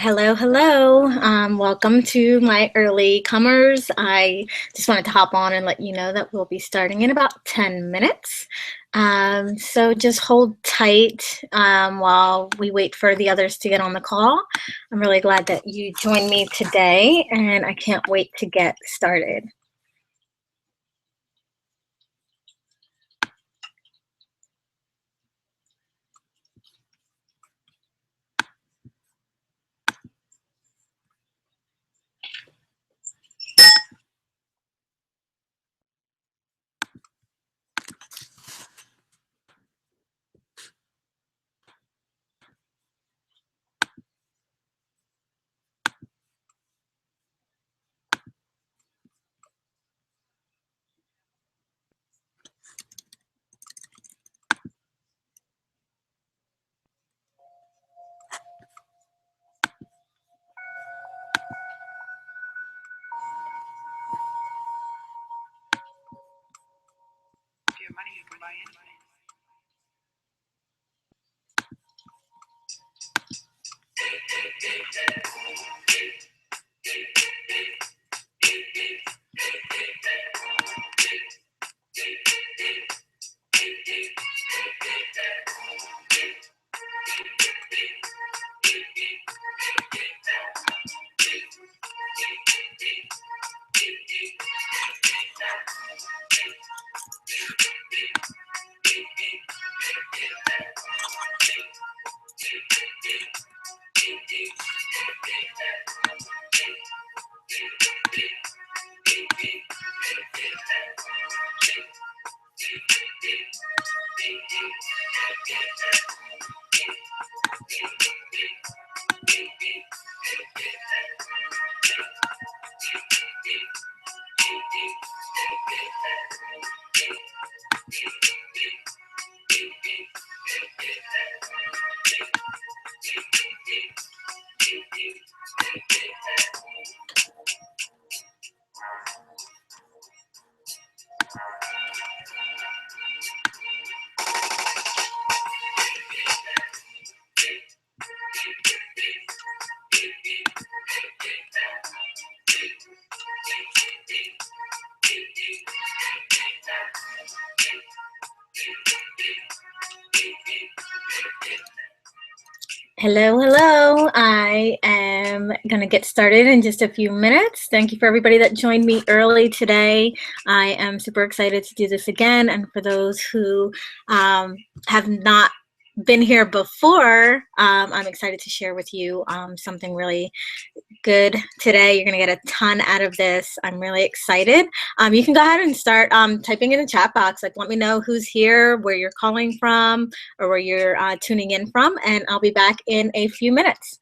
Hello, hello. Welcome to my early comers. I just wanted to hop on and let you know that we'll be starting in about 10 minutes. So just hold tight while we wait for the others to get on the call. I'm really glad that you joined me today, and I can't wait to get started. Hello, hello. I am going to get started in just a few minutes. Thank you for everybody that joined me early today. I am super excited to do this again. And for those who have not been here before, I'm excited to share with you something really good today. You're going to get a ton out of this. I'm really excited. You can go ahead and start typing in the chat box. Like, let me know who's here, where you're calling from, or where you're tuning in from, and I'll be back in a few minutes.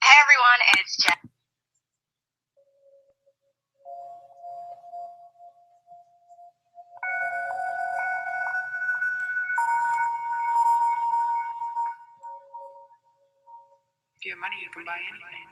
Hey everyone, it's Jen. If you have money, you can buy anything.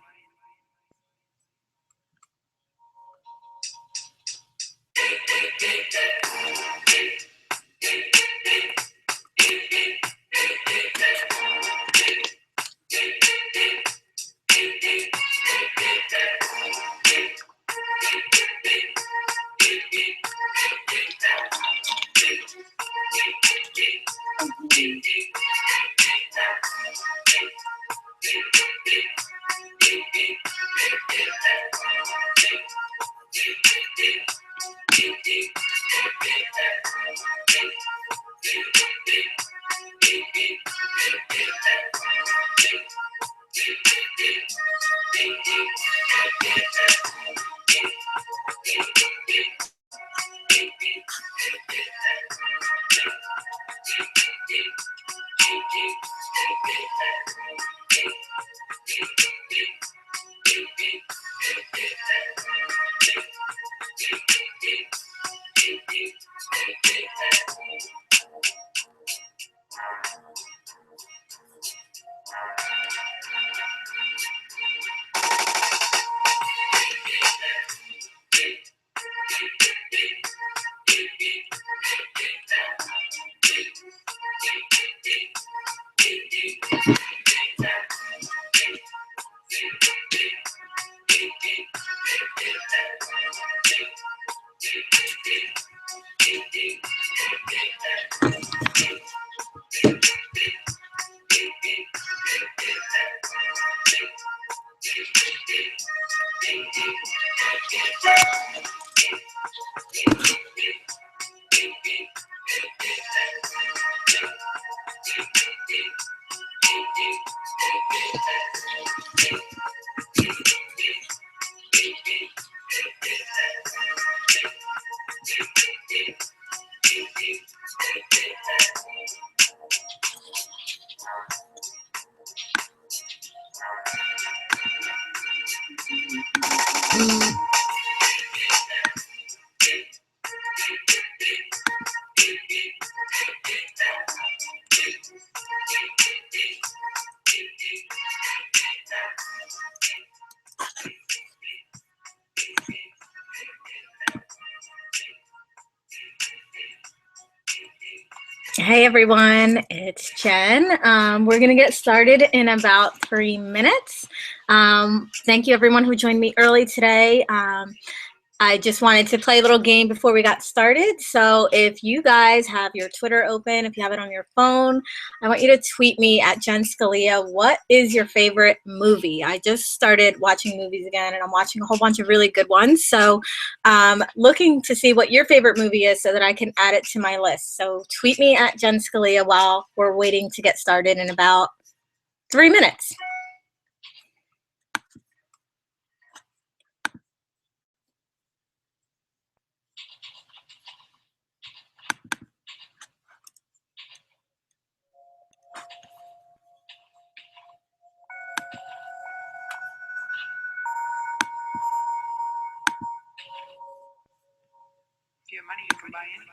Hey everyone, it's Jen. We're going to get started in about 3 minutes. Thank you everyone who joined me early today. I just wanted to play a little game before we got started. So if you guys have your Twitter open, if you have it on your phone, I want you to tweet me at Jen Scalia. What is your favorite movie? I just started watching movies again, and I'm watching a whole bunch of really good ones. So looking to see what your favorite movie is so that I can add it to my list. So tweet me at Jen Scalia while we're waiting to get started in about 3 minutes. If you have money, you can buy anything.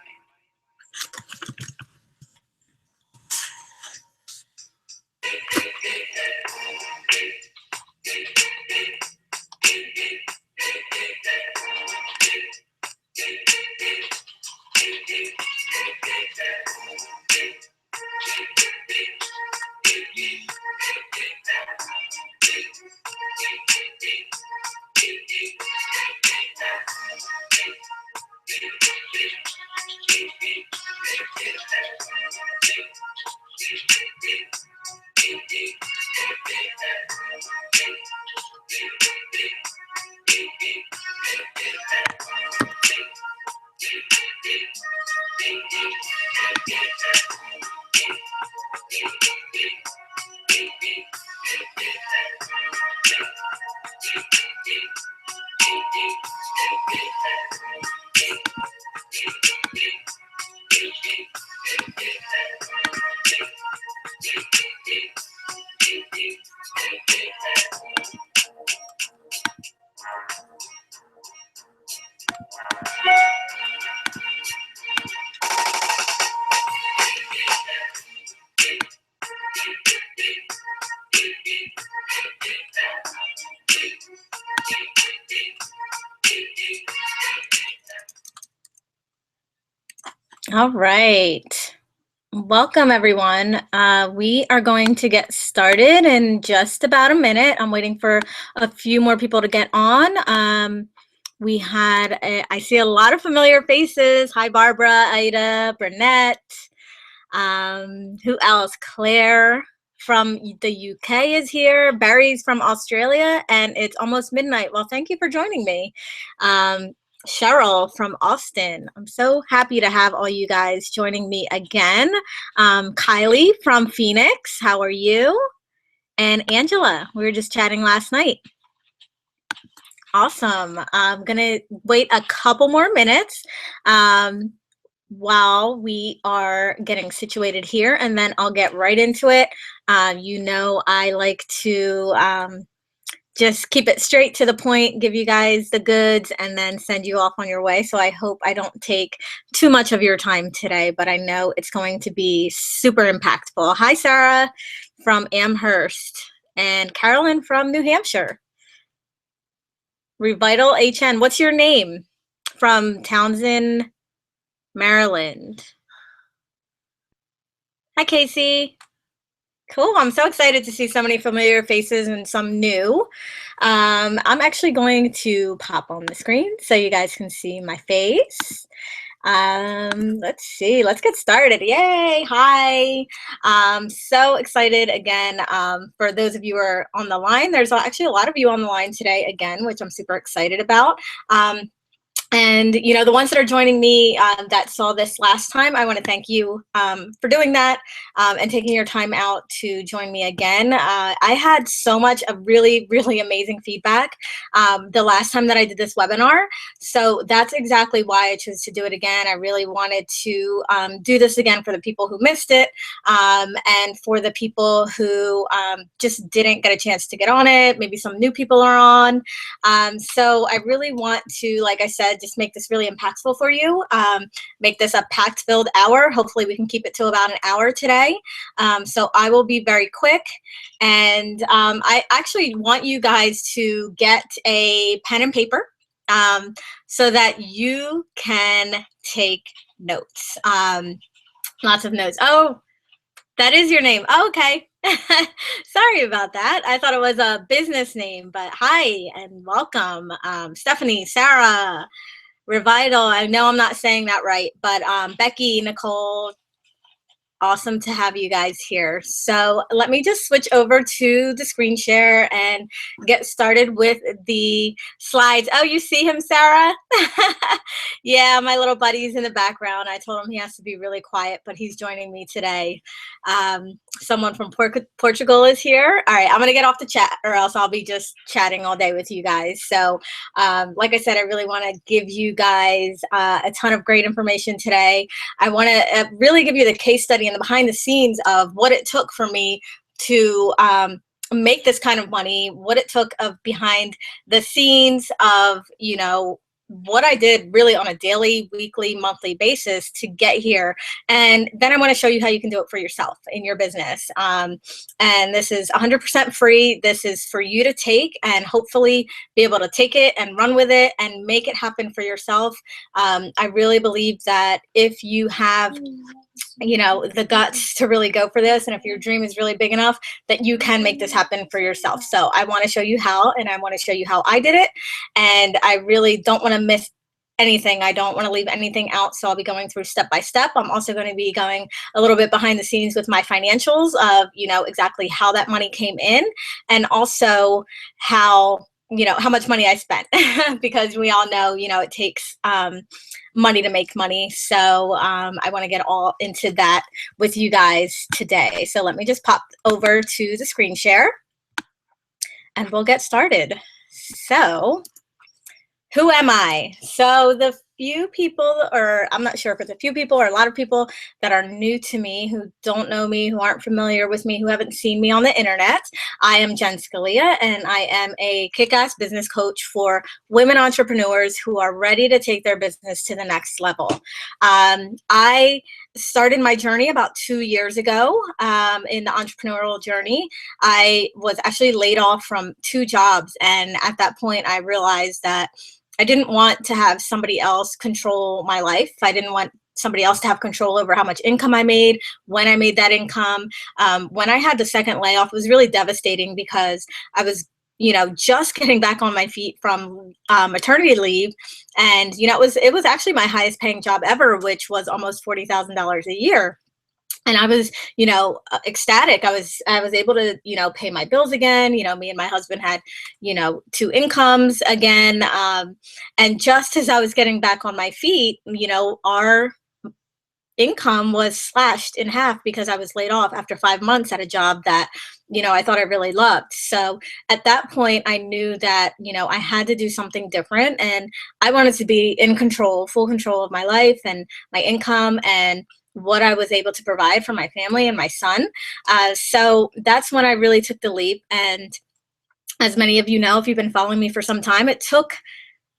All right. Welcome, everyone. We are going to get started in just about a minute. I'm waiting for a few more people to get on. I see a lot of familiar faces. Hi, Barbara, Ida, Burnett. Who else? Claire from the UK is here. Barry's from Australia, and it's almost midnight. Well, thank you for joining me. Cheryl from Austin. I'm so happy to have all you guys joining me again. Kylie from Phoenix, how are you? And Angela, we were just chatting last night. Awesome. I'm gonna wait a couple more minutes while we are getting situated here, and then I'll get right into it. You know, I like to just keep it straight to the point, give you guys the goods, and then send you off on your way. So I hope I don't take too much of your time today, but I know it's going to be super impactful. Hi, Sarah from Amherst, and Carolyn from New Hampshire. Revital HN, what's your name? From Townsend, Maryland. Hi, Casey. Cool. I'm so excited to see so many familiar faces and some new. I'm actually going to pop on the screen so you guys can see my face. Let's see. Let's get started. Yay. Hi. So excited again. For those of you who are on the line, there's actually a lot of you on the line today again, which I'm super excited about. And, you know, the ones that are joining me that saw this last time, I want to thank you for doing that and taking your time out to join me again. I had so much of really, really amazing feedback the last time that I did this webinar. So that's exactly why I chose to do it again. I really wanted to do this again for the people who missed it and for the people who just didn't get a chance to get on it. Maybe some new people are on. So I really want to, like I said, just make this really impactful for you. Make this a packed-filled hour. Hopefully we can keep it to about an hour today. So I will be very quick. And I actually want you guys to get a pen and paper so that you can take notes. Lots of notes. Oh, that is your name. Oh, okay. Sorry about that. I thought it was a business name, but hi and welcome. Stephanie, Sarah, Revital. I know I'm not saying that right, but Becky, Nicole, awesome to have you guys here. So let me just switch over to the screen share and get started with the slides. Oh, you see him, Sarah? Yeah, my little buddy's in the background. I told him he has to be really quiet, but he's joining me today. Someone from Portugal is here. All right, I'm gonna get off the chat or else I'll be just chatting all day with you guys. So like I said, I really wanna give you guys a ton of great information today. I wanna really give you the case study and the behind the scenes of what it took for me to make this kind of money, what it took of behind the scenes of, you know, what I did really on a daily, weekly, monthly basis to get here. And then I want to show you how you can do it for yourself in your business. And this is 100% free. This is for you to take and hopefully be able to take it and run with it and make it happen for yourself. I really believe that if you have, you know, the guts to really go for this, and if your dream is really big enough, that you can make this happen for yourself. So I want to show you how, and I want to show you how I did it. And I really don't want to miss anything. I don't want to leave anything out. So I'll be going through step by step. I'm also going to be going a little bit behind the scenes with my financials of, you know, exactly how that money came in, and also how, you know, how much money I spent because we all know, you know, it takes money to make money. So I want to get all into that with you guys today. So let me just pop over to the screen share and we'll get started. So who am I? So the few people, or I'm not sure if it's a few people or a lot of people that are new to me, who don't know me, who aren't familiar with me, who haven't seen me on the internet, I am Jen Scalia, and I am a kick-ass business coach for women entrepreneurs who are ready to take their business to the next level. I started my journey about 2 years ago in the entrepreneurial journey. I was actually laid off from 2 jobs, and at that point I realized that I didn't want to have somebody else control my life. I didn't want somebody else to have control over how much income I made, when I made that income. When I had the second layoff, it was really devastating because I was, you know, just getting back on my feet from maternity leave. And, you know, it was actually my highest paying job ever, which was almost $40,000 a year. And I was, you know, ecstatic. I was able to, you know, pay my bills again. You know, me and my husband had, you know, 2 incomes again. And just as I was getting back on my feet, you know, our income was slashed in half because I was laid off after 5 months at a job that, you know, I thought I really loved. So at that point, I knew that, you know, I had to do something different, and I wanted to be in control, full control of my life and my income and what I was able to provide for my family and my son. So that's when I really took the leap. And as many of you know, if you've been following me for some time, it took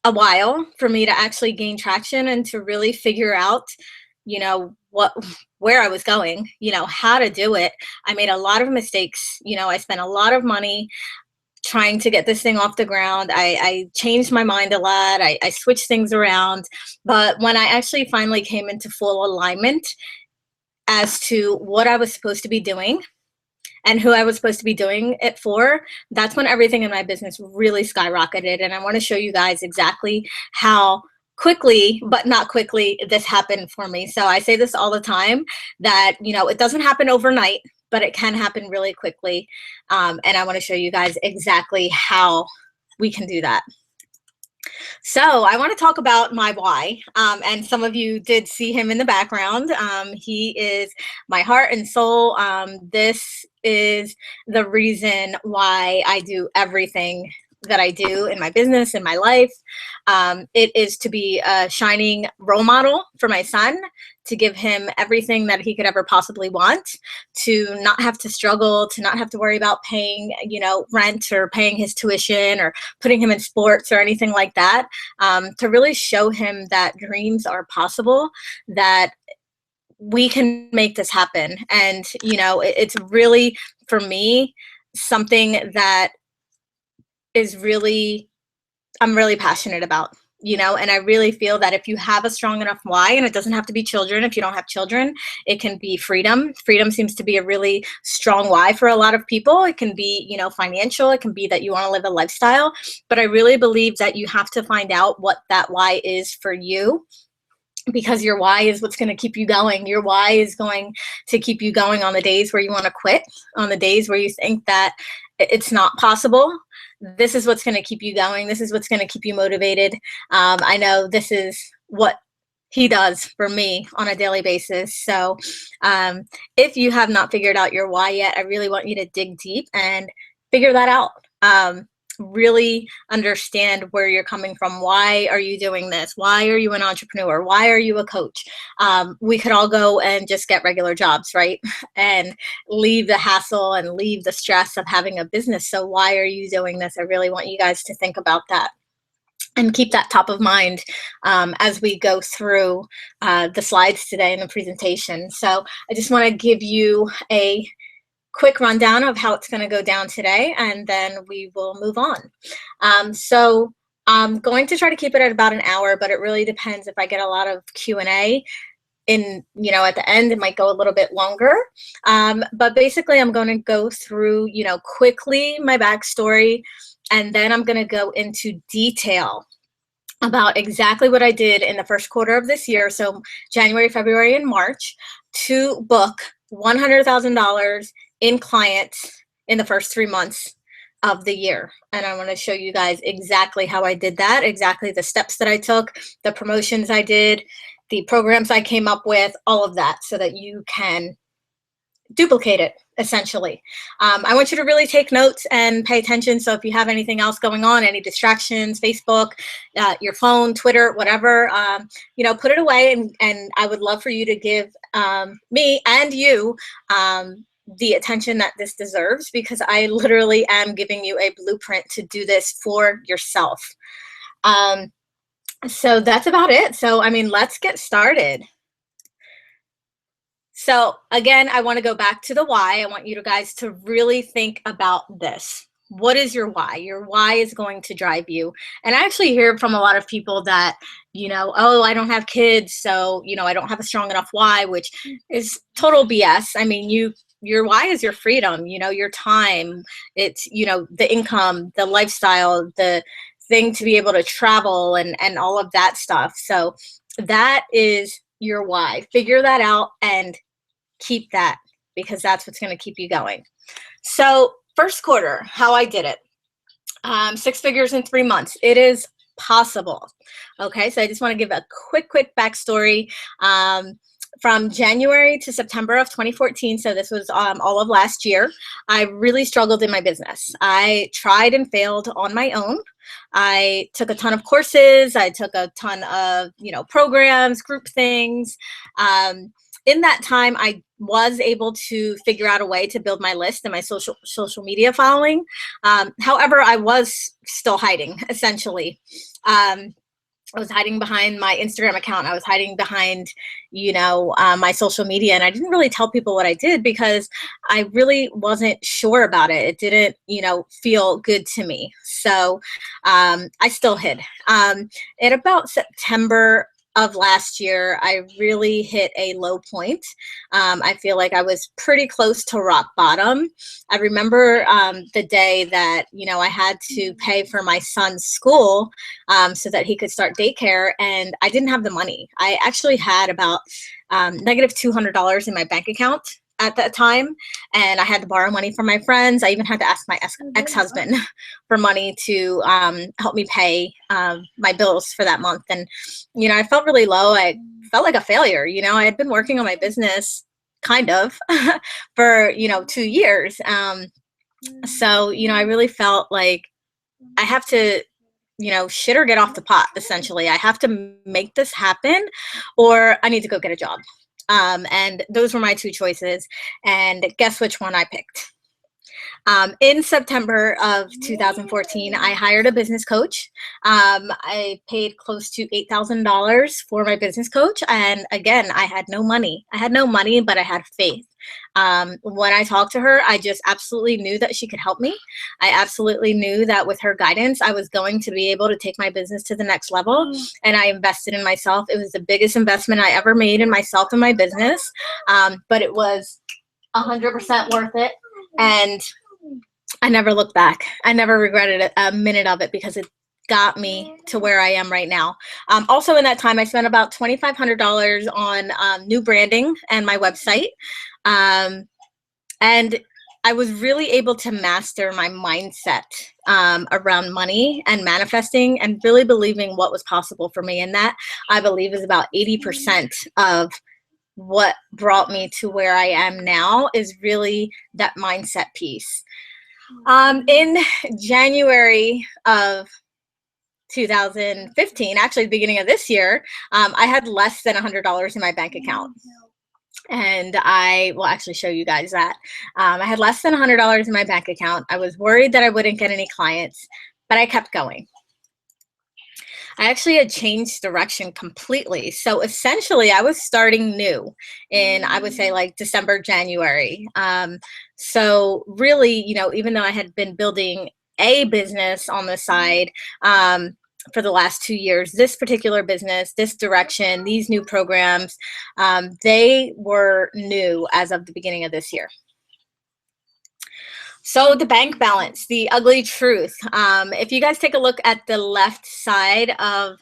a while for me to actually gain traction and to really figure out, you know, where I was going, you know, how to do it. I made a lot of mistakes. You know, I spent a lot of money trying to get this thing off the ground. I changed my mind a lot. I switched things around. But when I actually finally came into full alignment as to what I was supposed to be doing and who I was supposed to be doing it for, that's when everything in my business really skyrocketed. And I want to show you guys exactly how quickly, but not quickly, this happened for me. So I say this all the time that, you know, it doesn't happen overnight, but it can happen really quickly. And I want to show you guys exactly how we can do that. So I want to talk about my why, and some of you did see him in the background. He is my heart and soul. This is the reason why I do everything that I do in my business, in my life. It is to be a shining role model for my son, to give him everything that he could ever possibly want, to not have to struggle, to not have to worry about paying, rent or paying his tuition or putting him in sports or anything like that, to really show him that dreams are possible, that we can make this happen. And, it's really, for me, something that is really, I'm really passionate about. And I really feel that if you have a strong enough why, and it doesn't have to be children, if you don't have children, it can be freedom. Freedom seems to be a really strong why for a lot of people. It can be, financial. It can be that you want to live a lifestyle. But I really believe that you have to find out what that why is for you, because your why is what's going to keep you going. Your why is going to keep you going on the days where you want to quit, on the days where you think that it's not possible. This is what's going to keep you going. This is what's going to keep you motivated. I know this is what he does for me on a daily basis. So if you have not figured out your why yet, I really want you to dig deep and figure that out. Really understand where you're coming from. Why are you doing this? Why are you an entrepreneur? Why are you a coach? We could all go and just get regular jobs, right? And leave the hassle and leave the stress of having a business. So why are you doing this? I really want you guys to think about that and keep that top of mind as we go through the slides today in the presentation. So I just want to give you a quick rundown of how it's going to go down today, and then we will move on. So I'm going to try to keep it at about an hour, but it really depends. If I get a lot of Q&A in, at the end, it might go a little bit longer. But basically, I'm going to go through, quickly my backstory, and then I'm going to go into detail about exactly what I did in the first quarter of this year, so January, February, and March, to book $100,000 in clients in the first 3 months of the year. And I want to show you guys exactly how I did that, exactly the steps that I took, the promotions I did, the programs I came up with, all of that, so that you can duplicate it, essentially. I want you to really take notes and pay attention. So if you have anything else going on, any distractions, Facebook, your phone, Twitter, whatever, put it away. And I would love for you to give me and you the attention that this deserves, because I literally am giving you a blueprint to do this for yourself. So that's about it. So, let's get started. So again, I want to go back to the why. I want you guys to really think about this. What is your why? Your why is going to drive you. And I actually hear from a lot of people that, oh, I don't have kids, so, I don't have a strong enough why, which is total BS. Your why is your freedom, your time. It's, the income, the lifestyle, the thing to be able to travel and all of that stuff. So that is your why. Figure that out and keep that, because that's what's going to keep you going. So first quarter, how I did it. 6 figures in 3 months. It is possible. Okay, so I just want to give a quick backstory. From January to September of 2014, so this was all of last year, I really struggled in my business. I tried and failed on my own. I took a ton of courses. I took a ton of, programs, group things. In that time, I was able to figure out a way to build my list and my social media following. However, I was still hiding, essentially. I was hiding behind my Instagram account. I was hiding behind, my social media. And I didn't really tell people what I did because I really wasn't sure about it. It didn't, feel good to me. So I still hid. At about September of last year, I really hit a low point. I feel like I was pretty close to rock bottom. I remember the day that, I had to pay for my son's school so that he could start daycare, and I didn't have the money. I actually had about negative $200 in my bank account at that time, and I had to borrow money from my friends. I even had to ask my ex-husband for money to help me pay my bills for that month. And, you know, I felt really low. I felt like a failure. You know, I had been working on my business kind of for, you know, 2 years. So, you know, I really felt like I have to, you know, shit or get off the pot, essentially. I have to make this happen, or I need to go get a job. And those were my two choices. And guess which one I picked? In September of 2014, I hired a business coach. I paid close to $8,000 for my business coach. And again, I had no money. I had no money, but I had faith. When I talked to her, I just absolutely knew that she could help me. I absolutely knew that with her guidance, I was going to be able to take my business to the next level. And I invested in myself. It was the biggest investment I ever made in myself and my business. But it was 100% worth it. And I never looked back. I never regretted a minute of it, because it got me to where I am right now. Also in that time, I spent about $2,500 on new branding and my website. And I was really able to master my mindset around money and manifesting, and really believing what was possible for me. And that, I believe, is about 80% of what brought me to where I am now, is really that mindset piece. In January of 2015, actually the beginning of this year, I had less than $100 in my bank account. And I will actually show you guys that. I had less than $100 in my bank account. I was worried that I wouldn't get any clients, but I kept going. I actually had changed direction completely. So essentially, I was starting new in, I would say, like December, January. So really, you know, even though I had been building a business on the side for the last 2 years, this particular business, this direction, these new programs, they were new as of the beginning of this year. So the bank balance, the ugly truth. If you guys take a look at the left side of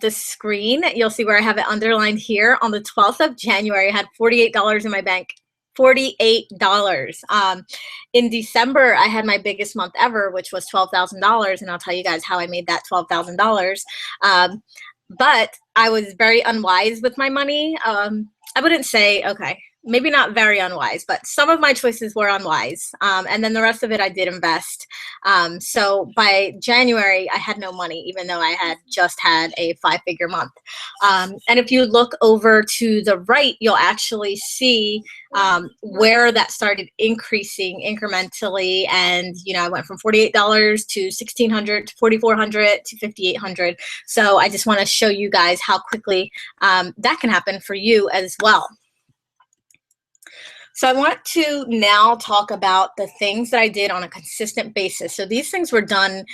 the screen, you'll see where I have it underlined here. On the 12th of January, I had $48 in my bank. $48. In December, I had my biggest month ever, which was $12,000. And I'll tell you guys how I made that $12,000. But I was very unwise with my money. I wouldn't say, okay, maybe not very unwise, but some of my choices were unwise. And then the rest of it, I did invest. So by January, I had no money, even though I had just had a 5-figure month. And if you look over to the right, you'll actually see where that started increasing incrementally. And, you know, I went from $48 to $1,600 to $4,400 to $5,800. So I just want to show you guys how quickly that can happen for you as well. So I want to now talk about the things that I did on a consistent basis. So these things were done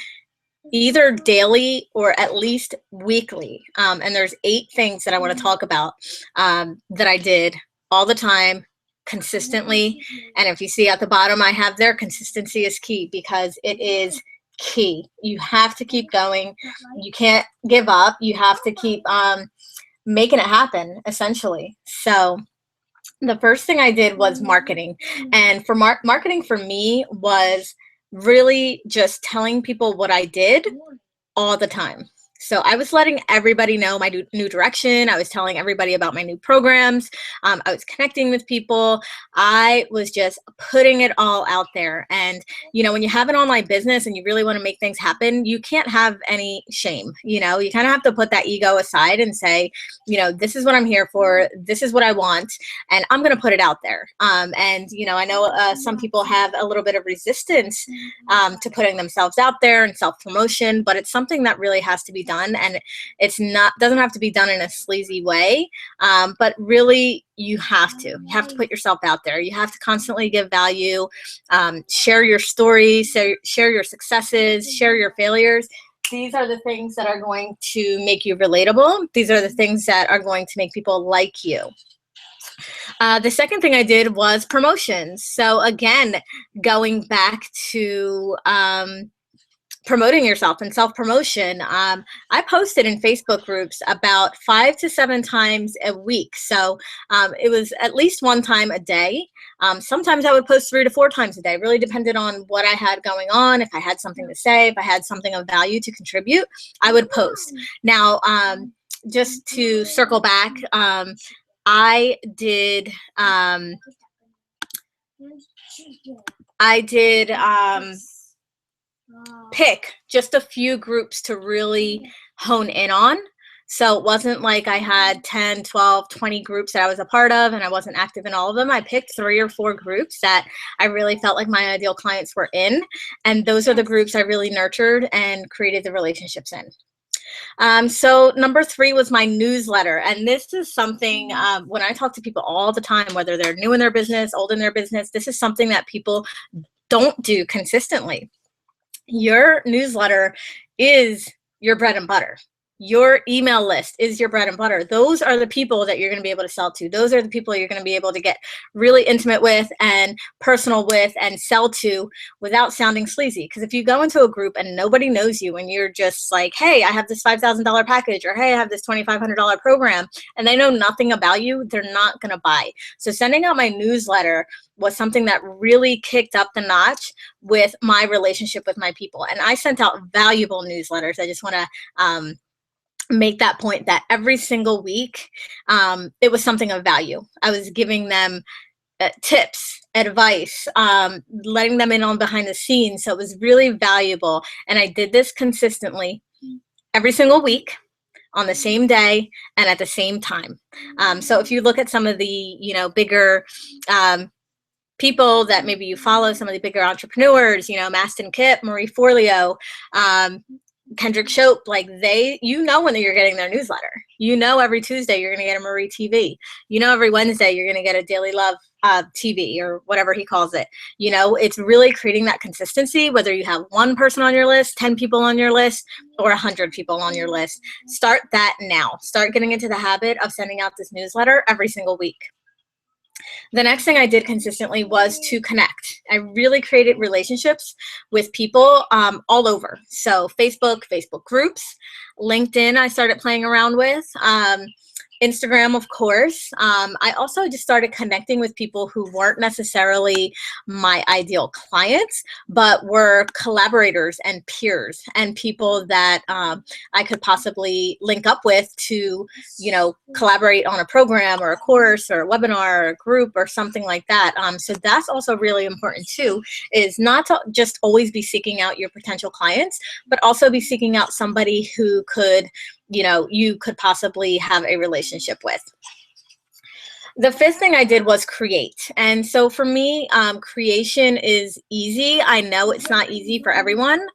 either daily or at least weekly. And there's 8 things that I want to talk about that I did all the time, consistently. And if you see at the bottom, I have there, consistency is key, because it is key. You have to keep going. You can't give up. You have to keep making it happen, essentially. So the first thing I did was marketing. And for marketing for me was really just telling people what I did all the time. So I was letting everybody know my new direction. I was telling everybody about my new programs. I was connecting with people. I was just putting it all out there. And, you know, when you have an online business and you really want to make things happen, you can't have any shame. You know, you kind of have to put that ego aside and say, you know, this is what I'm here for. This is what I want. And I'm going to put it out there. And, you know, I know some people have a little bit of resistance to putting themselves out there and self-promotion, but it's something that really has to be done. And it's not, doesn't have to be done in a sleazy way, but really you have to put yourself out there. You have to constantly give value, share your stories, share your successes, share your failures. These are the things that are going to make you relatable. These are the things that are going to make people like you. The second thing I did was promotions. So again, going back to promoting yourself and self-promotion. I posted in Facebook groups about 5 to 7 times a week. So it was at least one time a day. Sometimes I would post 3 to 4 times a day, really depended on what I had going on. If I had something to say, if I had something of value to contribute, I would post. Now, just to circle back, I did pick just a few groups to really hone in on. So it wasn't like I had 10, 12, 20 groups that I was a part of and I wasn't active in all of them. I picked 3 or 4 groups that I really felt like my ideal clients were in. And those are the groups I really nurtured and created the relationships in. So number 3 was my newsletter. And this is something, when I talk to people all the time, whether they're new in their business, old in their business, this is something that people don't do consistently. Your newsletter is your bread and butter. Your email list is your bread and butter. Those are the people that you're going to be able to sell to. Those are the people you're going to be able to get really intimate with and personal with and sell to without sounding sleazy. Because if you go into a group and nobody knows you and you're just like, hey, I have this $5,000 package, or hey, I have this $2,500 program, and they know nothing about you, they're not going to buy. So sending out my newsletter was something that really kicked up the notch with my relationship with my people. And I sent out valuable newsletters. I just want to make that point that every single week, it was something of value. I was giving them tips, advice, letting them in on behind the scenes. So it was really valuable. And I did this consistently every single week on the same day and at the same time. So if you look at some of the, bigger people that maybe you follow, some of the bigger entrepreneurs, Mastin Kipp, Marie Forleo, Kendrick Shope, like when you're getting their newsletter. Every Tuesday you're going to get a Marie TV. Every Wednesday you're going to get a Daily Love TV or whatever he calls it. It's really creating that consistency, whether you have 1 person on your list, 10 people on your list, or 100 people on your list. Start that now. Start getting into the habit of sending out this newsletter every single week. The next thing I did consistently was to connect. I really created relationships with people all over. So Facebook groups, LinkedIn I started playing around with, Instagram, of course. I also just started connecting with people who weren't necessarily my ideal clients, but were collaborators and peers and people that I could possibly link up with to, collaborate on a program or a course or a webinar or a group or something like that. So that's also really important too, is not to just always be seeking out your potential clients, but also be seeking out somebody who could, you could possibly have a relationship with. The 5th thing I did was create. And so for me, creation is easy. I know it's not easy for everyone.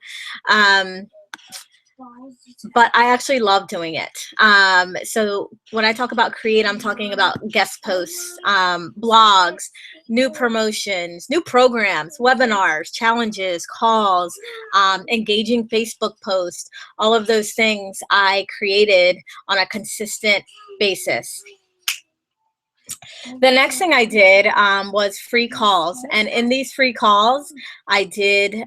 But I actually love doing it. So when I talk about create, I'm talking about guest posts, blogs, new promotions, new programs, webinars, challenges, calls, engaging Facebook posts, all of those things I created on a consistent basis. The next thing I did was free calls. And in these free calls, I did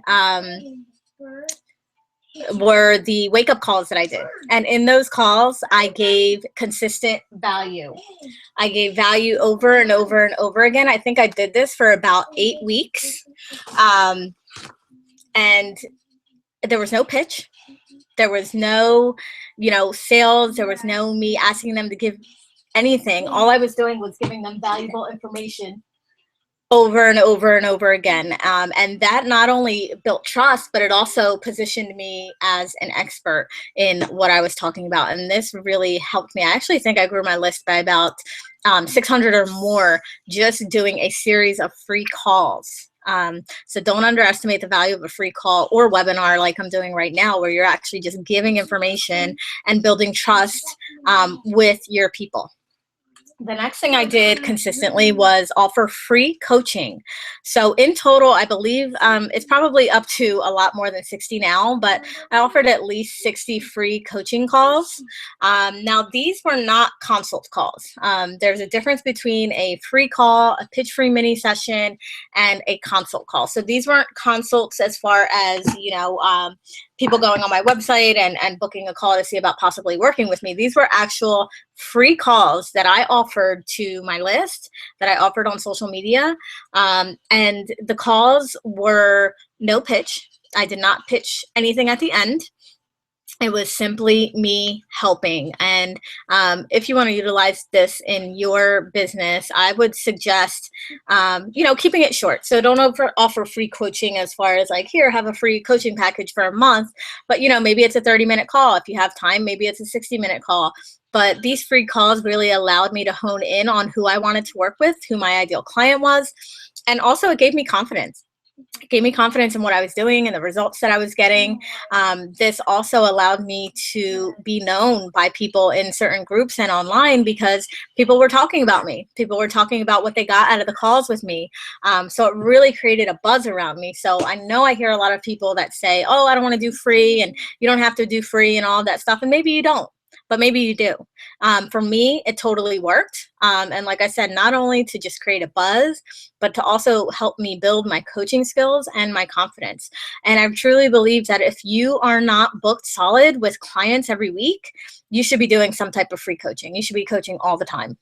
were the wake-up calls that I did. And in those calls, I gave consistent value. I gave value over and over and over again. I think I did this for about 8 weeks. And there was no pitch. There was no, sales. There was no me asking them to give anything. All I was doing was giving them valuable information over and over and over again. And that not only built trust, but it also positioned me as an expert in what I was talking about. And this really helped me. I actually think I grew my list by about 600 or more just doing a series of free calls. So don't underestimate the value of a free call or webinar like I'm doing right now, where you're actually just giving information and building trust with your people. The next thing I did consistently was offer free coaching. So in total, I believe it's probably up to a lot more than 60 now, but I offered at least 60 free coaching calls. Now, these were not consult calls. There's a difference between a free call, a pitch-free mini session, and a consult call. So these weren't consults as far as, people going on my website and booking a call to see about possibly working with me. These were actual free calls that I offered to my list, that I offered on social media. And the calls were no pitch. I did not pitch anything at the end. It was simply me helping. And if you want to utilize this in your business, I would suggest, keeping it short. So don't offer free coaching as far as like, here, have a free coaching package for a month. But, maybe it's a 30-minute call. If you have time, maybe it's a 60-minute call. But these free calls really allowed me to hone in on who I wanted to work with, who my ideal client was. And also it gave me confidence. It gave me confidence in what I was doing and the results that I was getting. This also allowed me to be known by people in certain groups and online because people were talking about me. People were talking about what they got out of the calls with me. So it really created a buzz around me. So I know I hear a lot of people that say, oh, I don't want to do free, and you don't have to do free and all that stuff. And maybe you don't, but maybe you do. For me, it totally worked. And like I said, not only to just create a buzz, but to also help me build my coaching skills and my confidence. And I truly believe that if you are not booked solid with clients every week, you should be doing some type of free coaching. You should be coaching all the time.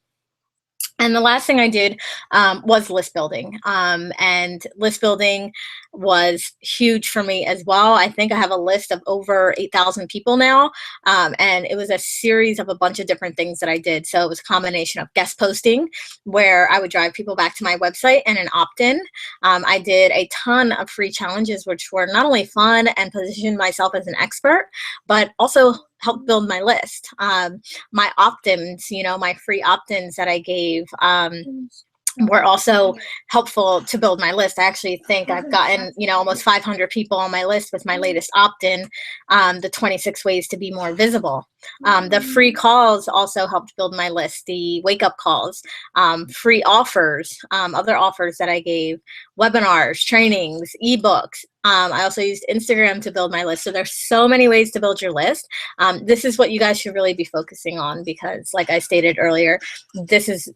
And the last thing I did was list building. And list building was huge for me as well. I think I have a list of over 8,000 people now. And it was a series of a bunch of different things that I did. So it was a combination of guest posting, where I would drive people back to my website, and an opt-in. I did a ton of free challenges, which were not only fun and positioned myself as an expert, but also helped build my list. My opt-ins, my free opt-ins that I gave were also helpful to build my list. I actually think I've gotten, almost 500 people on my list with my latest opt-in, the 26 ways to be more visible. The free calls also helped build my list, the wake-up calls, free offers, other offers that I gave, webinars, trainings, ebooks. I also used Instagram to build my list. So there's so many ways to build your list. This is what you guys should really be focusing on, because like I stated earlier,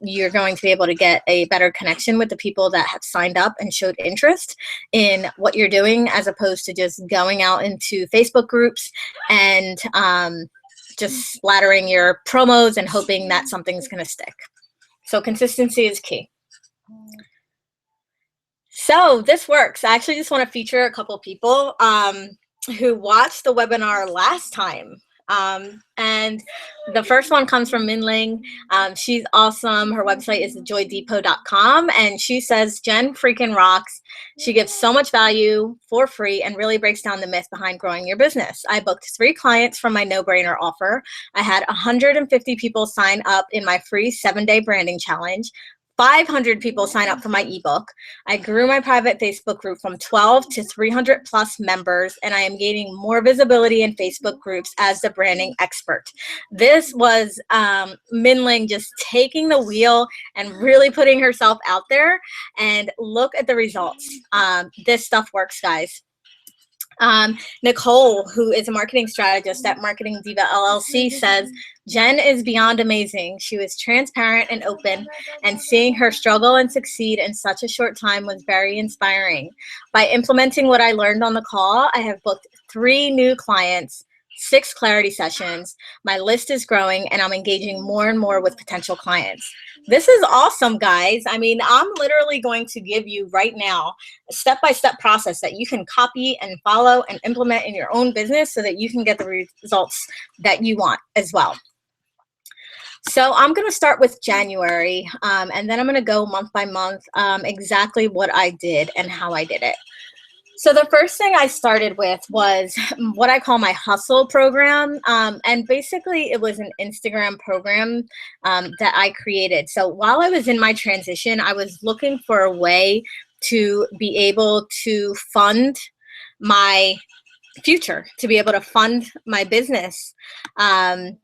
you're going to be able to get a better connection with the people that have signed up and showed interest in what you're doing, as opposed to just going out into Facebook groups and just splattering your promos and hoping that something's going to stick. So consistency is key. So this works. I actually just want to feature a couple people who watched the webinar last time. And the first one comes from Minling. She's awesome. Her website is thejoydepot.com. And she says, Jen freaking rocks. She gives so much value for free and really breaks down the myth behind growing your business. I booked 3 clients from my no-brainer offer. I had 150 people sign up in my free 7-day branding challenge. 500 people sign up for my ebook. I grew my private Facebook group from 12 to 300 plus members, and I am gaining more visibility in Facebook groups as the branding expert. This was Minling just taking the wheel and really putting herself out there, and look at the results. This stuff works, guys. Nicole, who is a marketing strategist at Marketing Diva LLC, says, Jen is beyond amazing. She was transparent and open, and seeing her struggle and succeed in such a short time was very inspiring. By implementing what I learned on the call, I have booked 3 new clients, 6 clarity sessions. My list is growing, and I'm engaging more and more with potential clients. This is awesome, guys. I mean, I'm literally going to give you right now a step-by-step process that you can copy and follow and implement in your own business so that you can get the results that you want as well. So I'm going to start with January, and then I'm going to go month by month, exactly what I did and how I did it. So the first thing I started with was what I call my hustle program. And basically it was an Instagram program that I created. So while I was in my transition, I was looking for a way to be able to fund my future, to be able to fund my business. And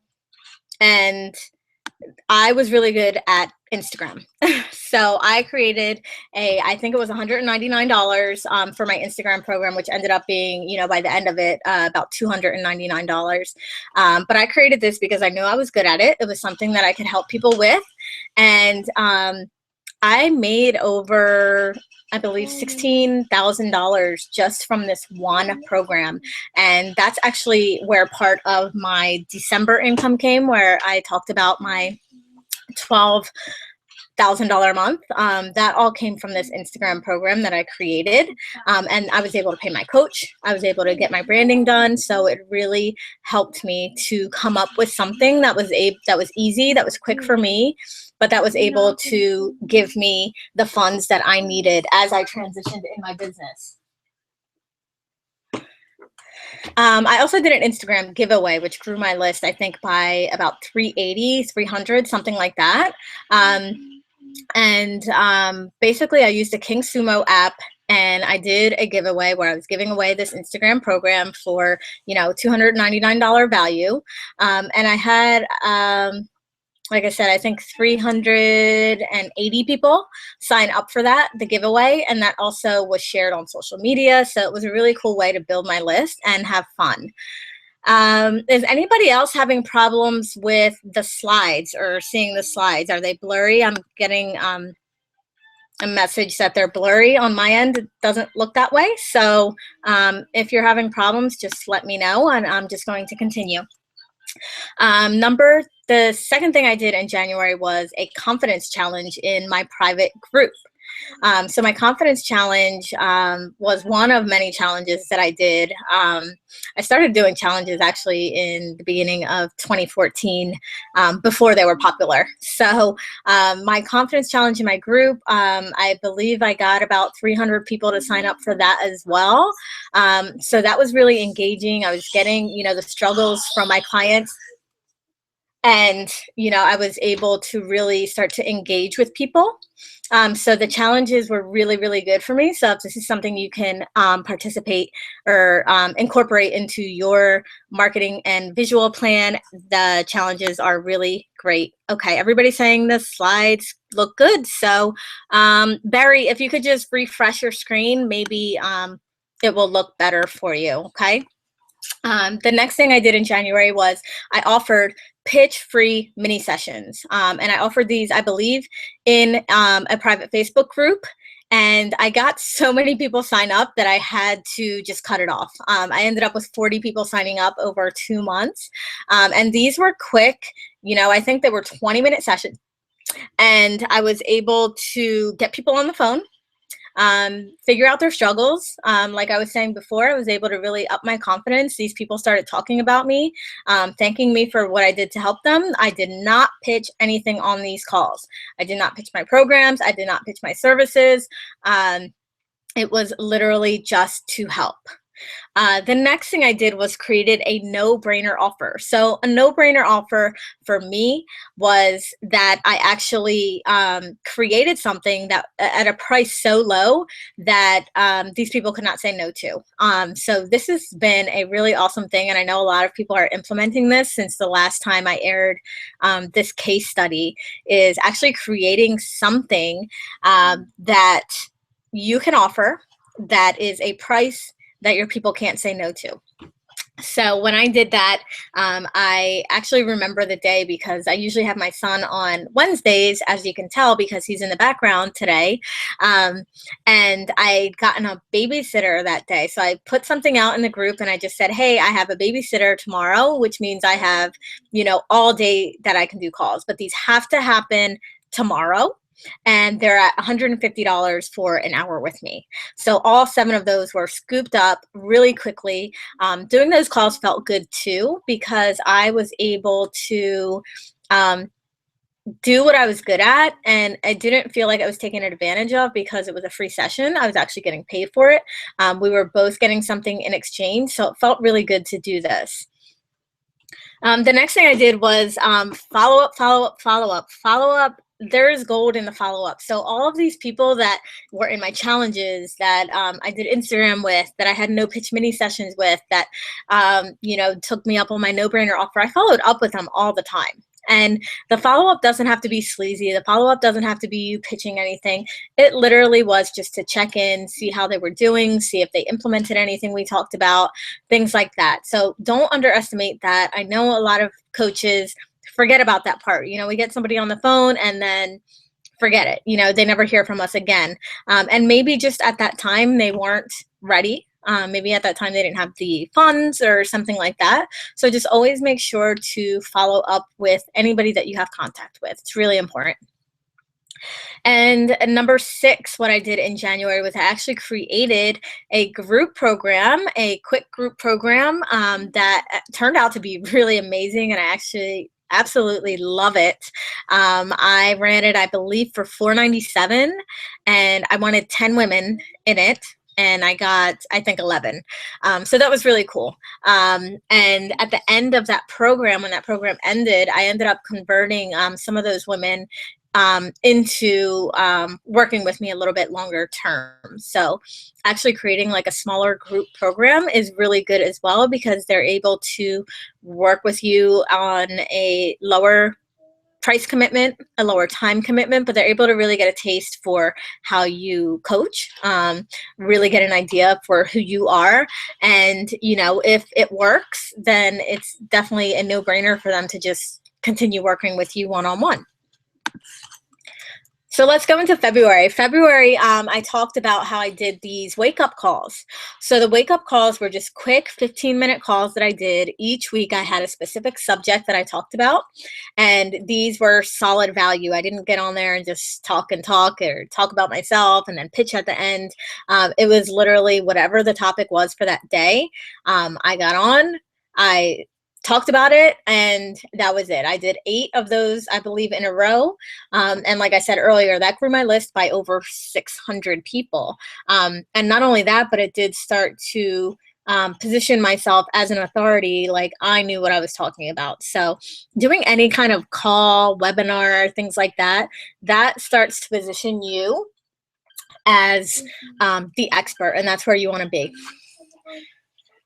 I was really good at Instagram. So I created I think it was $199 for my Instagram program, which ended up being, by the end of it, about $299. But I created this because I knew I was good at it. It was something that I could help people with. And I made over I believe $16,000 just from this one program. And that's actually where part of my December income came, where I talked about my $12,000 a month. That all came from this Instagram program that I created. And I was able to pay my coach. I was able to get my branding done. So it really helped me to come up with something that was easy, that was quick for me, but that was able to give me the funds that I needed as I transitioned in my business. I also did an Instagram giveaway, which grew my list, I think, by about 380, 300, something like that. Basically, I used the King Sumo app, and I did a giveaway where I was giving away this Instagram program for, $299 value. And I had, like I said, I think 380 people sign up for the giveaway, and that also was shared on social media. So it was a really cool way to build my list and have fun. Is anybody else having problems with the slides or seeing the slides? Are they blurry? I'm getting a message that they're blurry on my end. It doesn't look that way. So if you're having problems, just let me know, and I'm just going to continue. The second thing I did in January was a confidence challenge in my private group. So my confidence challenge was one of many challenges that I did. I started doing challenges actually in the beginning of 2014, before they were popular. So my confidence challenge in my group, I believe I got about 300 people to sign up for that as well. So that was really engaging. I was getting, the struggles from my clients. And, I was able to really start to engage with people. So the challenges were really, really good for me. So if this is something you can participate or incorporate into your marketing and visual plan, the challenges are really great. Okay, everybody's saying the slides look good. So Barry, if you could just refresh your screen, maybe it will look better for you, okay? The next thing I did in January was I offered pitch-free mini sessions. And I offered these, I believe, in a private Facebook group. And I got so many people sign up that I had to just cut it off. I ended up with 40 people signing up over 2 months. And these were quick. I think they were 20-minute sessions. And I was able to get people on the phone, figure out their struggles. Like I was saying before, I was able to really up my confidence. These people started talking about me, thanking me for what I did to help them. I did not pitch anything on these calls. I did not pitch my programs. I did not pitch my services. It was literally just to help. The next thing I did was created a no-brainer offer. So a no-brainer offer for me was that I actually created something that at a price so low that these people could not say no to. So this has been a really awesome thing, and I know a lot of people are implementing this since the last time I aired this case study, is actually creating something that you can offer that is a price that your people can't say no to. So when I did that, I actually remember the day because I usually have my son on Wednesdays, as you can tell, because he's in the background today. And I'd gotten a babysitter that day. So I put something out in the group and I just said, hey, I have a babysitter tomorrow, which means I have, all day that I can do calls, but these have to happen tomorrow. And they're at $150 for an hour with me. So all 7 of those were scooped up really quickly. Doing those calls felt good too, because I was able to do what I was good at, and I didn't feel like I was taken advantage of because it was a free session. I was actually getting paid for it. We were both getting something in exchange, so it felt really good to do this. The next thing I did was follow up. There's gold in the follow-up. So all of these people that were in my challenges that I did Instagram with, that I had no pitch mini sessions with, that took me up on my no-brainer offer, I followed up with them all the time. And the follow-up doesn't have to be sleazy. The follow-up doesn't have to be you pitching anything. It literally was just to check in, see how they were doing, see if they implemented anything we talked about, things like that. So don't underestimate that. I know a lot of coaches forget about that part. We get somebody on the phone and then forget it. They never hear from us again. And maybe just at that time they weren't ready. Maybe at that time they didn't have the funds or something like that. So just always make sure to follow up with anybody that you have contact with. It's really important. And number 6, what I did in January was I actually created a group program, a quick group program that turned out to be really amazing, and I actually absolutely love it. I ran it, I believe, for $497, and I wanted 10 women in it. And I got, I think, 11. So that was really cool. And at the end of that program, when that program ended, I ended up converting some of those women into working with me a little bit longer term. So actually creating like a smaller group program is really good as well, because they're able to work with you on a lower price commitment, a lower time commitment, but they're able to really get a taste for how you coach, really get an idea for who you are. And, if it works, then it's definitely a no-brainer for them to just continue working with you one-on-one. So let's go into February. February, I talked about how I did these wake-up calls. So the wake-up calls were just quick 15-minute calls that I did. Each week I had a specific subject that I talked about, and these were solid value. I didn't get on there and just talk and talk, or talk about myself and then pitch at the end. It was literally whatever the topic was for that day. I got on, I talked about it, and that was it. I did 8 of those, I believe, in a row. And like I said earlier, that grew my list by over 600 people. And not only that, but it did start to position myself as an authority. Like, I knew what I was talking about. So doing any kind of call, webinar, things like that, that starts to position you as the expert, and that's where you want to be.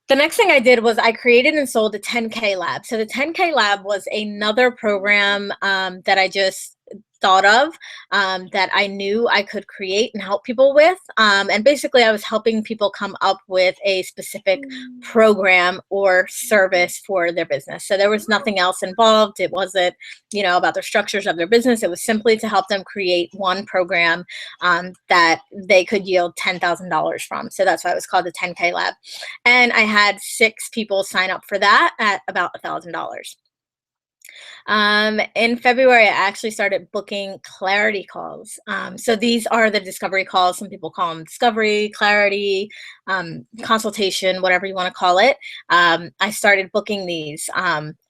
The next thing I did was I created and sold the 10K Lab. So the 10K Lab was another program that I just thought of, that I knew I could create and help people with. And basically I was helping people come up with a specific program or service for their business. So there was nothing else involved. It wasn't, about the structures of their business. It was simply to help them create one program that they could yield $10,000 from. So that's why it was called the 10K Lab. And I had 6 people sign up for that at about $1,000. In February, I actually started booking clarity calls. So these are the discovery calls. Some people call them discovery, clarity, consultation, whatever you want to call it. I started booking these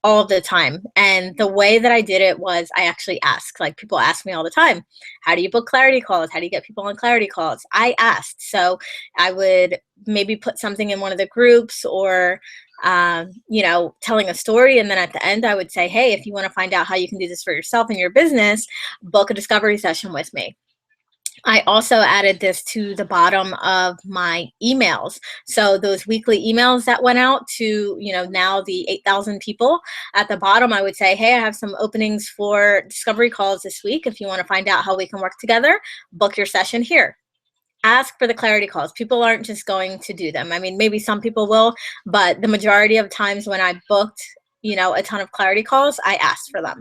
all the time. And the way that I did it was I actually asked. Like, people ask me all the time, how do you book clarity calls? How do you get people on clarity calls? I asked. So I would maybe put something in one of the groups, or telling a story. And then at the end, I would say, hey, if you want to find out how you can do this for yourself and your business, book a discovery session with me. I also added this to the bottom of my emails. So those weekly emails that went out to, now the 8,000 people, at the bottom, I would say, hey, I have some openings for discovery calls this week. If you want to find out how we can work together, book your session here. Ask for the clarity calls. People aren't just going to do them. I mean, maybe some people will, but the majority of times when I booked, a ton of clarity calls, I asked for them.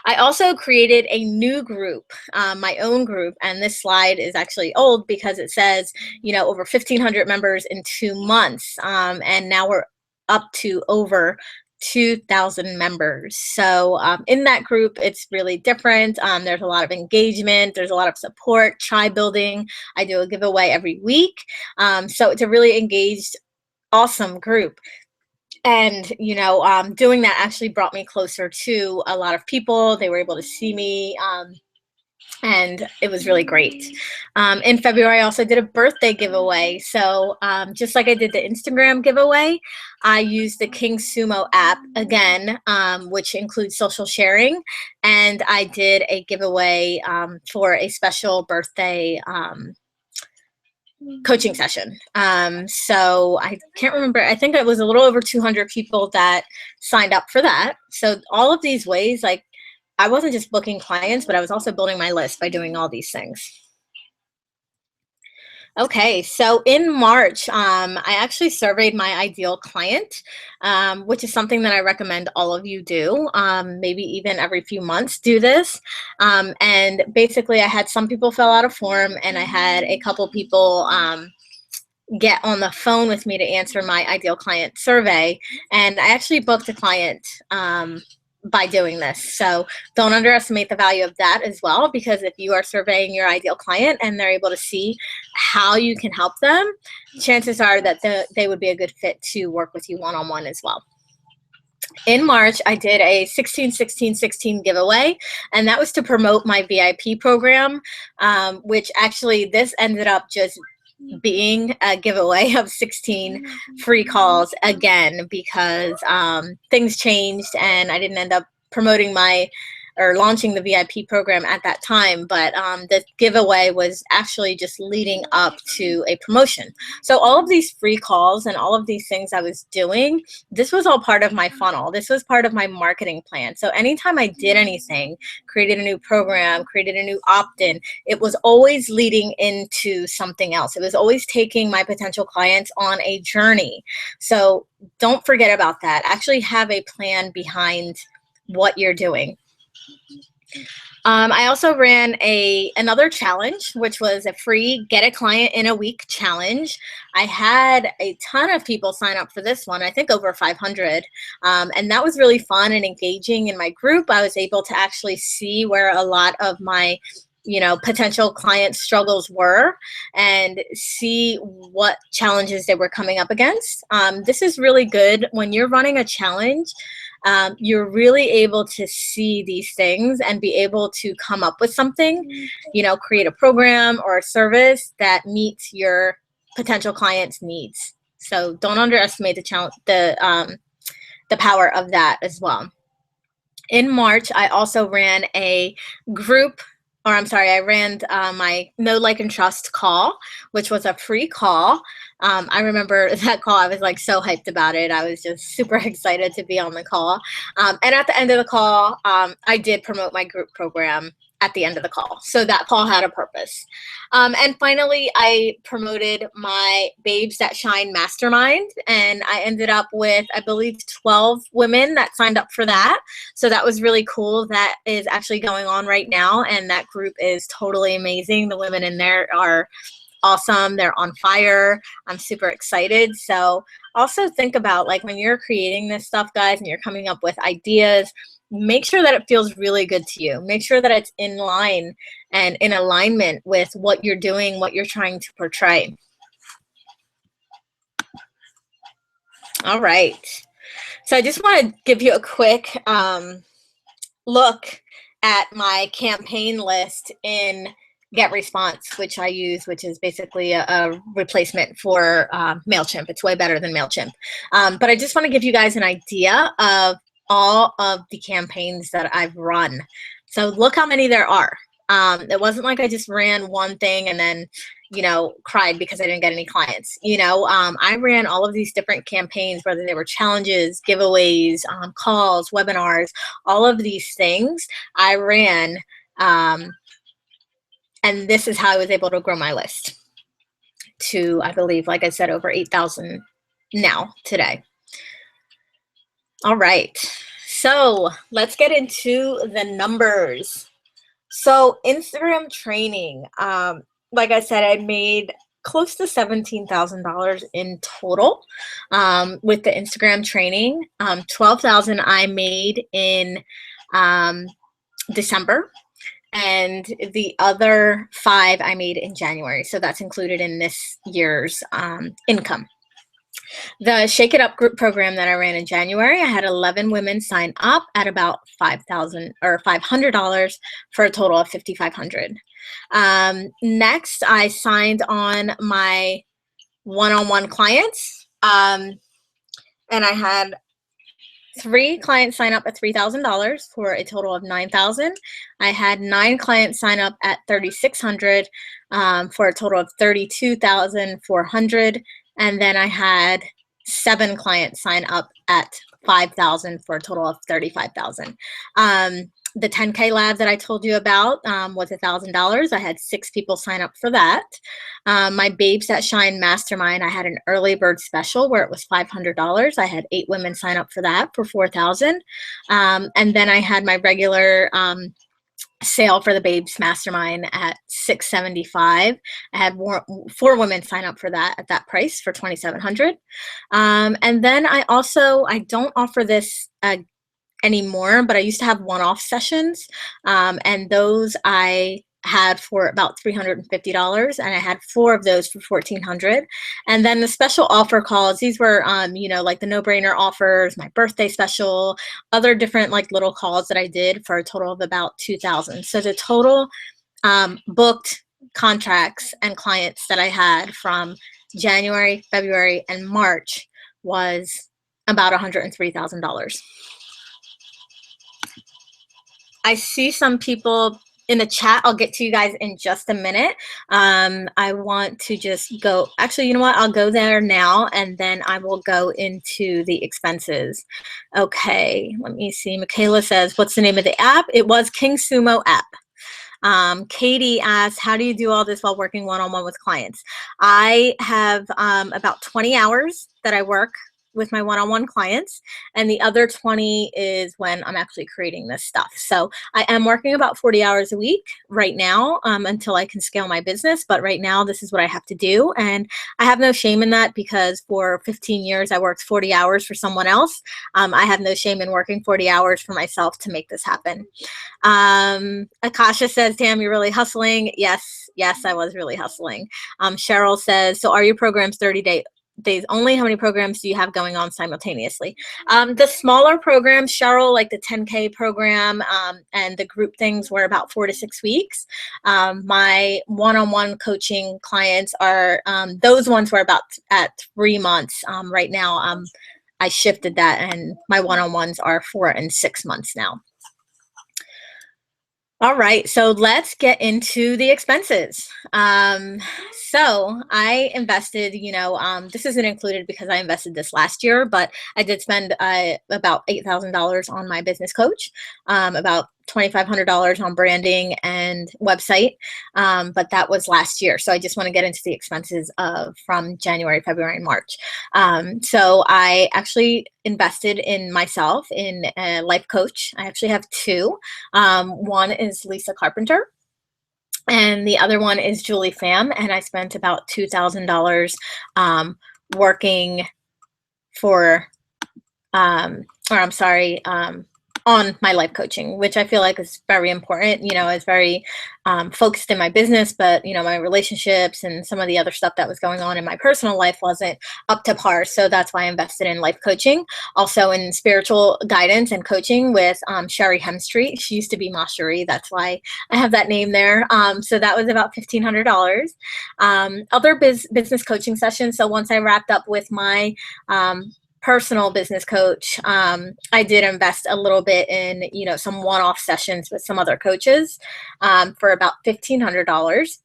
I also created a new group, my own group, and this slide is actually old because it says, over 1,500 members in 2 months, and now we're up to over 2,000 members. So in that group, it's really different. There's a lot of engagement. There's a lot of support, tribe building. I do a giveaway every week. So it's a really engaged, awesome group. And, doing that actually brought me closer to a lot of people. They were able to see me. And it was really great. In February, I also did a birthday giveaway. So just like I did the Instagram giveaway, I used the King Sumo app again, which includes social sharing. And I did a giveaway for a special birthday coaching session. So I can't remember. I think it was a little over 200 people that signed up for that. So all of these ways, like, I wasn't just booking clients, but I was also building my list by doing all these things. Okay, so in March, I actually surveyed my ideal client, which is something that I recommend all of you do. Maybe even every few months do this. And basically, I had some people fill out a form, and I had a couple people get on the phone with me to answer my ideal client survey. And I actually booked a client by doing this. So don't underestimate the value of that as well, because if you are surveying your ideal client and they're able to see how you can help them, chances are that they would be a good fit to work with you one-on-one as well. In March, I did a 16-16-16 giveaway, and that was to promote my VIP program, which actually this ended up just being a giveaway of 16 free calls again, because things changed and I didn't end up promoting or launching the VIP program at that time, but the giveaway was actually just leading up to a promotion. So all of these free calls and all of these things I was doing, this was all part of my funnel. This was part of my marketing plan. So anytime I did anything, created a new program, created a new opt-in, it was always leading into something else. It was always taking my potential clients on a journey. So don't forget about that. Actually have a plan behind what you're doing. I also ran another challenge, which was a free Get a Client in a Week challenge. I had a ton of people sign up for this one, I think over 500. And that was really fun and engaging in my group. I was able to actually see where a lot of my potential client struggles were and see what challenges they were coming up against. This is really good when you're running a challenge. You're really able to see these things and be able to come up with something, create a program or a service that meets your potential client's needs. So don't underestimate the power of that as well. In March, I also ran I ran my Know, Like, and Trust call, which was a free call. I remember that call. I was like so hyped about it. I was just super excited to be on the call. And at the end of the call, I did promote my group program at the end of the call. So that call had a purpose. And finally, I promoted my Babes That Shine Mastermind, and I ended up with, I believe, 12 women that signed up for that. So that was really cool. That is actually going on right now, and that group is totally amazing. The women in there are awesome. They're on fire. I'm super excited. So also think about, like, when you're creating this stuff, guys, and you're coming up with ideas, make sure that it feels really good to you. Make sure that it's in line and in alignment with what you're doing, what you're trying to portray. All right. So I just want to give you a quick look at my campaign list in GetResponse, which I use, which is basically a replacement for MailChimp. It's way better than MailChimp. But I just want to give you guys an idea of all of the campaigns that I've run. So look how many there are. It wasn't like I just ran one thing and then, cried because I didn't get any clients. I ran all of these different campaigns, whether they were challenges, giveaways, calls, webinars, all of these things I ran. And this is how I was able to grow my list to, I believe, like I said, over 8,000 now today. All right, so let's get into the numbers. So Instagram training, like I said, I made close to $17,000 in total with the Instagram training. 12,000 I made in December, and the other 5 I made in January. So that's included in this year's income. The Shake It Up group program that I ran in January, I had 11 women sign up at about $5,000 or $500 for a total of $5,500. Next, I signed on my one-on-one clients, and I had 3 clients sign up at $3,000 for a total of $9,000. I had 9 clients sign up at $3,600 for a total of $32,400. And then I had 7 clients sign up at $5,000 for a total of $35,000. The 10K lab that I told you about was $1,000. I had 6 people sign up for that. My Babes That Shine Mastermind, I had an early bird special where it was $500. I had 8 women sign up for that for $4,000. And then I had my regular sale for the Babes Mastermind at $675. I had 4 women sign up for that at that price for $2,700. And then I don't offer this anymore, but I used to have one-off sessions, and those I had for about $350, and I had 4 of those for $1,400. And then the special offer calls, these were like the no-brainer offers, my birthday special, other different like little calls that I did for a total of about $2,000. So the total booked contracts and clients that I had from January, February, and March was about $103,000. I see some people in the chat. I'll get to you guys in just a minute. I want to just go, actually, you know what? I'll go there now, and then I will go into the expenses. Okay, let me see. Michaela says, what's the name of the app? It was King Sumo app. Katie asks, how do you do all this while working one-on-one with clients? I have about 20 hours that I work with my one-on-one clients, and the other 20 is when I'm actually creating this stuff. So I am working about 40 hours a week right now until I can scale my business. But right now, this is what I have to do. And I have no shame in that, because for 15 years, I worked 40 hours for someone else. I have no shame in working 40 hours for myself to make this happen. Akasha says, damn, you're really hustling. Yes, I was really hustling. Cheryl says, so are your programs 30 days only? How many programs do you have going on simultaneously? The smaller programs, Cheryl, like the 10K program and the group things, were about 4 to 6 weeks. My one-on-one coaching clients are, those ones were about at 3 months. Right now, I shifted that, and my one-on-ones are 4 and 6 months now. All right, so let's get into the expenses. So I invested, this isn't included because I invested this last year, but I did spend about $8,000 on my business coach, about $2,500 on branding and website, but that was last year. So I just want to get into the expenses from January, February, and March. So I actually invested in myself, in a life coach. I actually have 2. One is Lisa Carpenter, and the other one is Julie Pham, and I spent about $2,000 working for, on my life coaching, which I feel like is very important. It's very focused in my business, but my relationships and some of the other stuff that was going on in my personal life wasn't up to par. So that's why I invested in life coaching. Also in spiritual guidance and coaching with Sherry Hemstreet. She used to be Ma Cherie. That's why I have that name there. So that was about $1,500. Other business coaching sessions. So once I wrapped up with my personal business coach, I did invest a little bit in, some one-off sessions with some other coaches for about $1,500.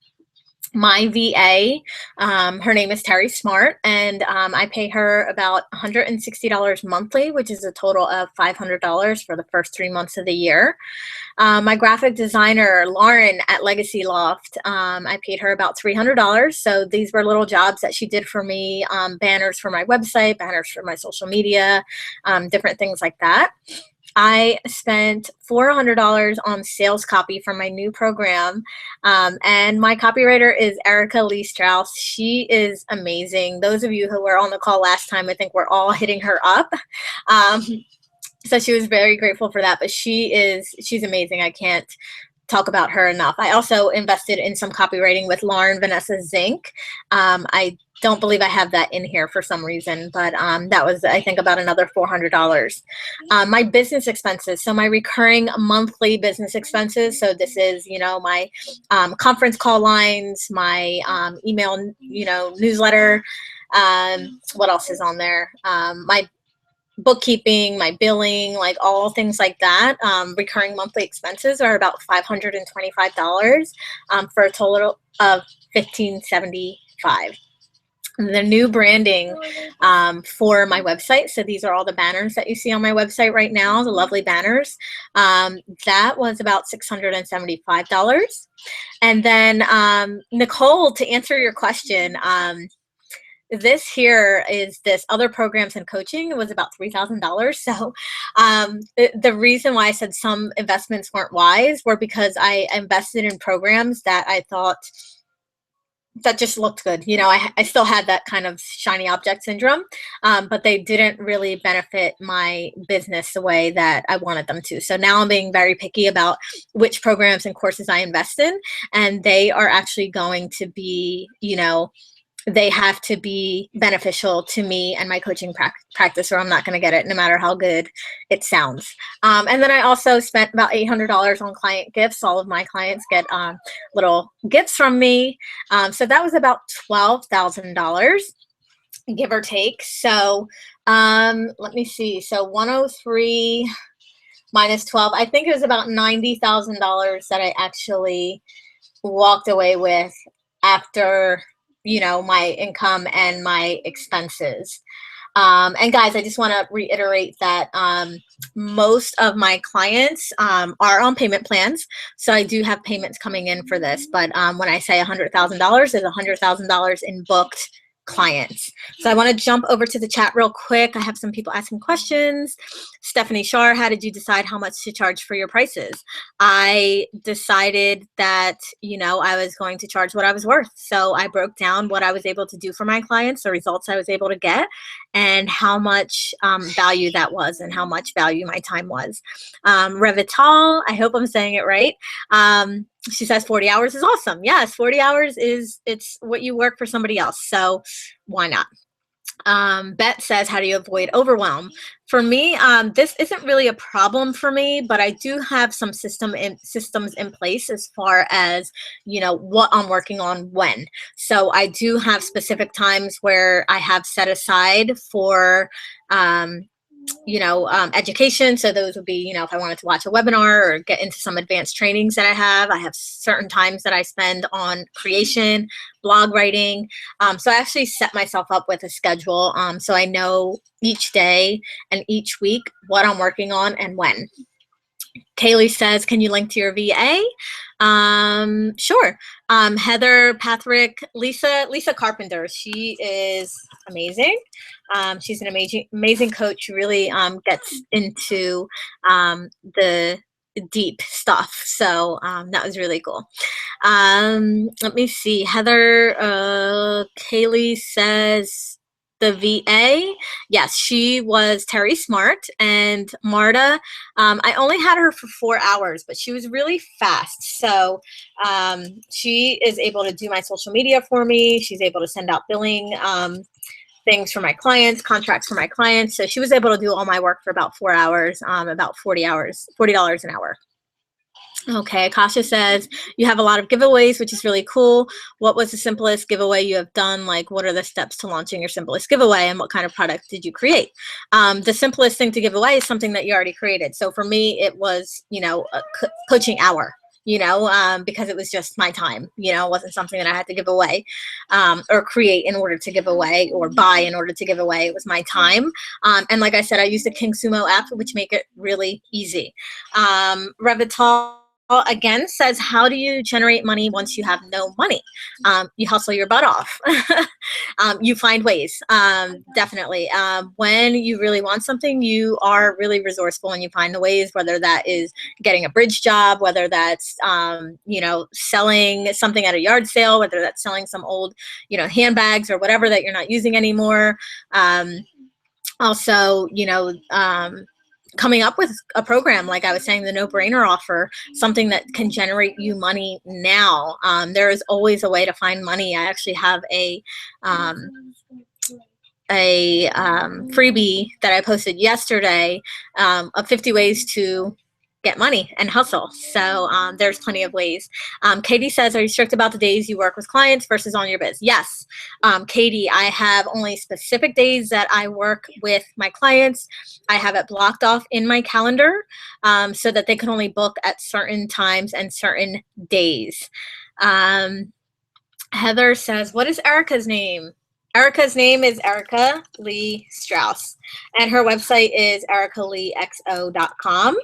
My VA, her name is Terry Smart, and I pay her about $160 monthly, which is a total of $500 for the first 3 months of the year. My graphic designer, Lauren at Legacy Loft, I paid her about $300. So these were little jobs that she did for me, banners for my website, banners for my social media, different things like that. I spent $400 on sales copy for my new program, and my copywriter is Erica Lee Strauss. She is amazing. Those of you who were on the call last time, I think we're all hitting her up. So she was very grateful for that, but she's amazing. I can't talk about her enough. I also invested in some copywriting with Lauren Vanessa Zink. I don't believe I have that in here for some reason, but that was, I think, about another $400. My business expenses, so my recurring monthly business expenses. So this is, my conference call lines, my email, newsletter. What else is on there? My bookkeeping, my billing, like all things like that. Recurring monthly expenses are about $525 for a total of $1,575. the new branding for my website. So these are all the banners that you see on my website right now, the lovely banners. That was about $675. And then Nicole, to answer your question, this here is this other programs and coaching. It was about $3,000. So the reason why I said some investments weren't wise were because I invested in programs that I thought that just looked good. You know, I still had that kind of shiny object syndrome, but they didn't really benefit my business the way that I wanted them to. So now I'm being very picky about which programs and courses I invest in, and they are actually going to be, you know, they have to be beneficial to me and my coaching practice, or I'm not going to get it no matter how good it sounds. And then I also spent about $800 on client gifts. All of my clients get little gifts from me. So that was about $12,000, give or take. So let me see. So 103 minus 12, I think it was about $90,000 that I actually walked away with after, you know, my income and my expenses. And guys, I just want to reiterate that most of my clients are on payment plans. So I do have payments coming in for this. But when I say $100,000, there's $100,000 in booked clients. So I want to jump over to the chat real quick. I have some people asking questions. Stephanie Shar, how did you decide how much to charge for your prices? I decided that, you know, I was going to charge what I was worth. So I broke down what I was able to do for my clients, the results I was able to get, and how much value that was and how much value my time was. Revital, I hope I'm saying it right. She says 40 hours is awesome. Yes, 40 hours it's what you work for somebody else. So why not? Bet says, how do you avoid overwhelm? For me, this isn't really a problem for me, but I do have some systems in place as far as, you know, what I'm working on when. So I do have specific times where I have set aside for you know, education. So those would be, you know, if I wanted to watch a webinar or get into some advanced trainings that I have certain times that I spend on creation, blog writing. So I actually set myself up with a schedule. So I know each day and each week what I'm working on and when. Kaylee says, can you link to your VA? Sure. Heather, Patrick, Lisa Carpenter. She is amazing. She's an amazing coach. She really gets into the deep stuff. So that was really cool. Let me see. Heather, Kaylee says, the VA, yes, she was Terry Smart. And Marta, I only had her for 4 hours, but she was really fast. So she is able to do my social media for me. She's able to send out billing things for my clients, contracts for my clients. So she was able to do all my work for about 4 hours, about $40 an hour. Okay, Akasha says, you have a lot of giveaways, which is really cool. What was the simplest giveaway you have done? Like, what are the steps to launching your simplest giveaway, and what kind of product did you create? The simplest thing to give away is something that you already created. So for me, it was, you know, a coaching hour, you know, because it was just my time, you know, it wasn't something that I had to give away or create in order to give away or buy in order to give away. It was my time. And like I said, I used the King Sumo app, which make it really easy. Revital again says, how do you generate money once you have no money? You hustle your butt off. You find ways, definitely. When you really want something, you are really resourceful and you find the ways, whether that is getting a bridge job, whether that's, you know, selling something at a yard sale, whether that's selling some old, you know, handbags or whatever that you're not using anymore. Also, you know, coming up with a program, like I was saying, the no-brainer offer, something that can generate you money now. There is always a way to find money. I actually have a freebie that I posted yesterday of 50 ways to get money and hustle. So there's plenty of ways. Katie says, are you strict about the days you work with clients versus on your biz? Yes, Katie, I have only specific days that I work with my clients. I have it blocked off in my calendar so that they can only book at certain times and certain days. Heather says, what is Erica's name? Erica's name is Erica Lee Strauss, and her website is ericaleexo.com.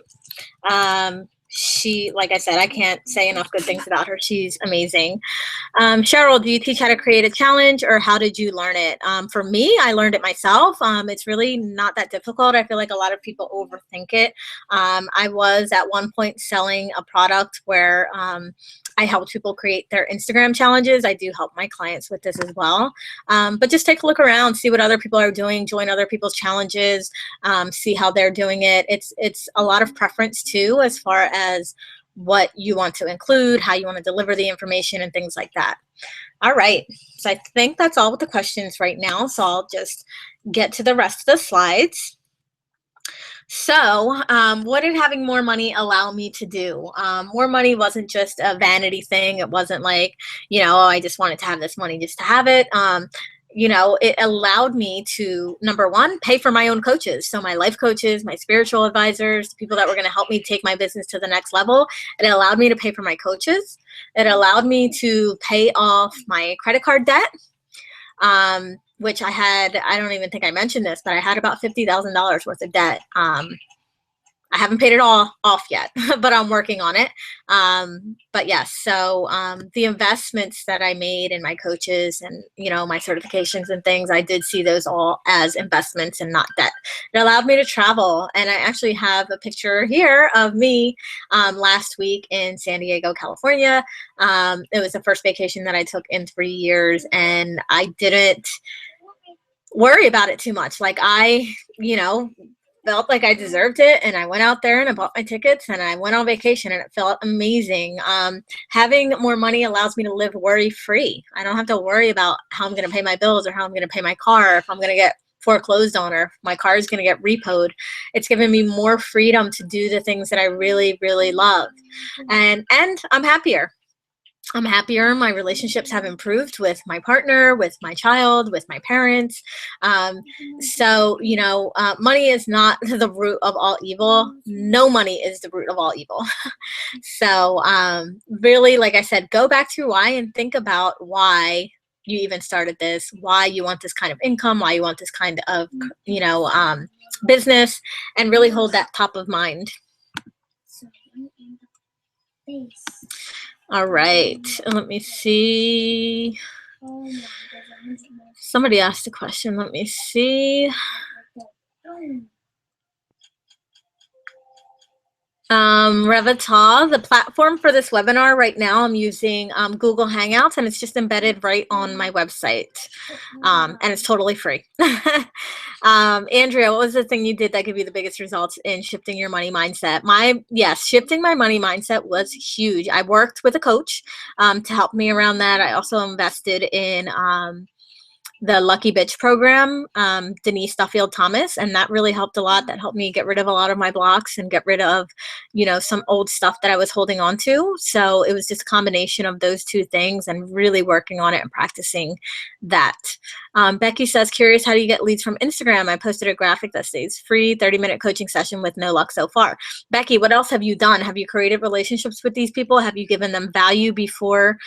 She, like I said, I can't say enough good things about her. She's amazing. Cheryl, do you teach how to create a challenge, or how did you learn it? For me, I learned it myself. It's really not that difficult. I feel like a lot of people overthink it. I was at one point selling a product where I helped people create their Instagram challenges. I do help my clients with this as well. But just take a look around, see what other people are doing, join other people's challenges, see how they're doing it. It's a lot of preference too, as far as what you want to include, how you want to deliver the information, and things like that. All right, so I think that's all with the questions right now. So I'll just get to the rest of the slides. So what did having more money allow me to do? More money wasn't just a vanity thing. It wasn't like, you know, oh, I just wanted to have this money just to have it. You know, it allowed me to, number one, pay for my own coaches. So my life coaches, my spiritual advisors, the people that were going to help me take my business to the next level. It allowed me to pay for my coaches. It allowed me to pay off my credit card debt, which I had, I don't even think I mentioned this, but I had about $50,000 worth of debt. I haven't paid it all off yet, but I'm working on it. But yes, so the investments that I made in my coaches and, you know, my certifications and things, I did see those all as investments and not debt. It allowed me to travel. And I actually have a picture here of me last week in San Diego, California. It was the first vacation that I took in 3 years, and I didn't worry about it too much. Like you know, felt like I deserved it, and I went out there and I bought my tickets and I went on vacation, and it felt amazing. Having more money allows me to live worry-free. I don't have to worry about how I'm going to pay my bills, or how I'm going to pay my car, if I'm going to get foreclosed on, or if my car is going to get repoed. It's given me more freedom to do the things that I really, really love. And I'm happier. I'm happier. My relationships have improved with my partner, with my child, with my parents. So, you know, money is not the root of all evil. No money is the root of all evil. So really, like I said, go back to your why and think about why you even started this, why you want this kind of income, why you want this kind of, you know, business, and really hold that top of mind. All right, let me see. Somebody asked a question. Let me see. Revital, the platform for this webinar right now, I'm using Google Hangouts, and it's just embedded right on my website, and it's totally free. Andrea, what was the thing you did that gave you the biggest results in shifting your money mindset? Yes, shifting my money mindset was huge. I worked with a coach to help me around that. I also invested in the Lucky Bitch program, Denise Duffield Thomas, and that really helped a lot. That helped me get rid of a lot of my blocks and get rid of, you know, some old stuff that I was holding on to. So it was just a combination of those two things, and really working on it and practicing that. Becky says, curious, how do you get leads from Instagram? I posted a graphic that says free 30-minute coaching session with no luck so far. Becky, what else have you done? Have you created relationships with these people? Have you given them value before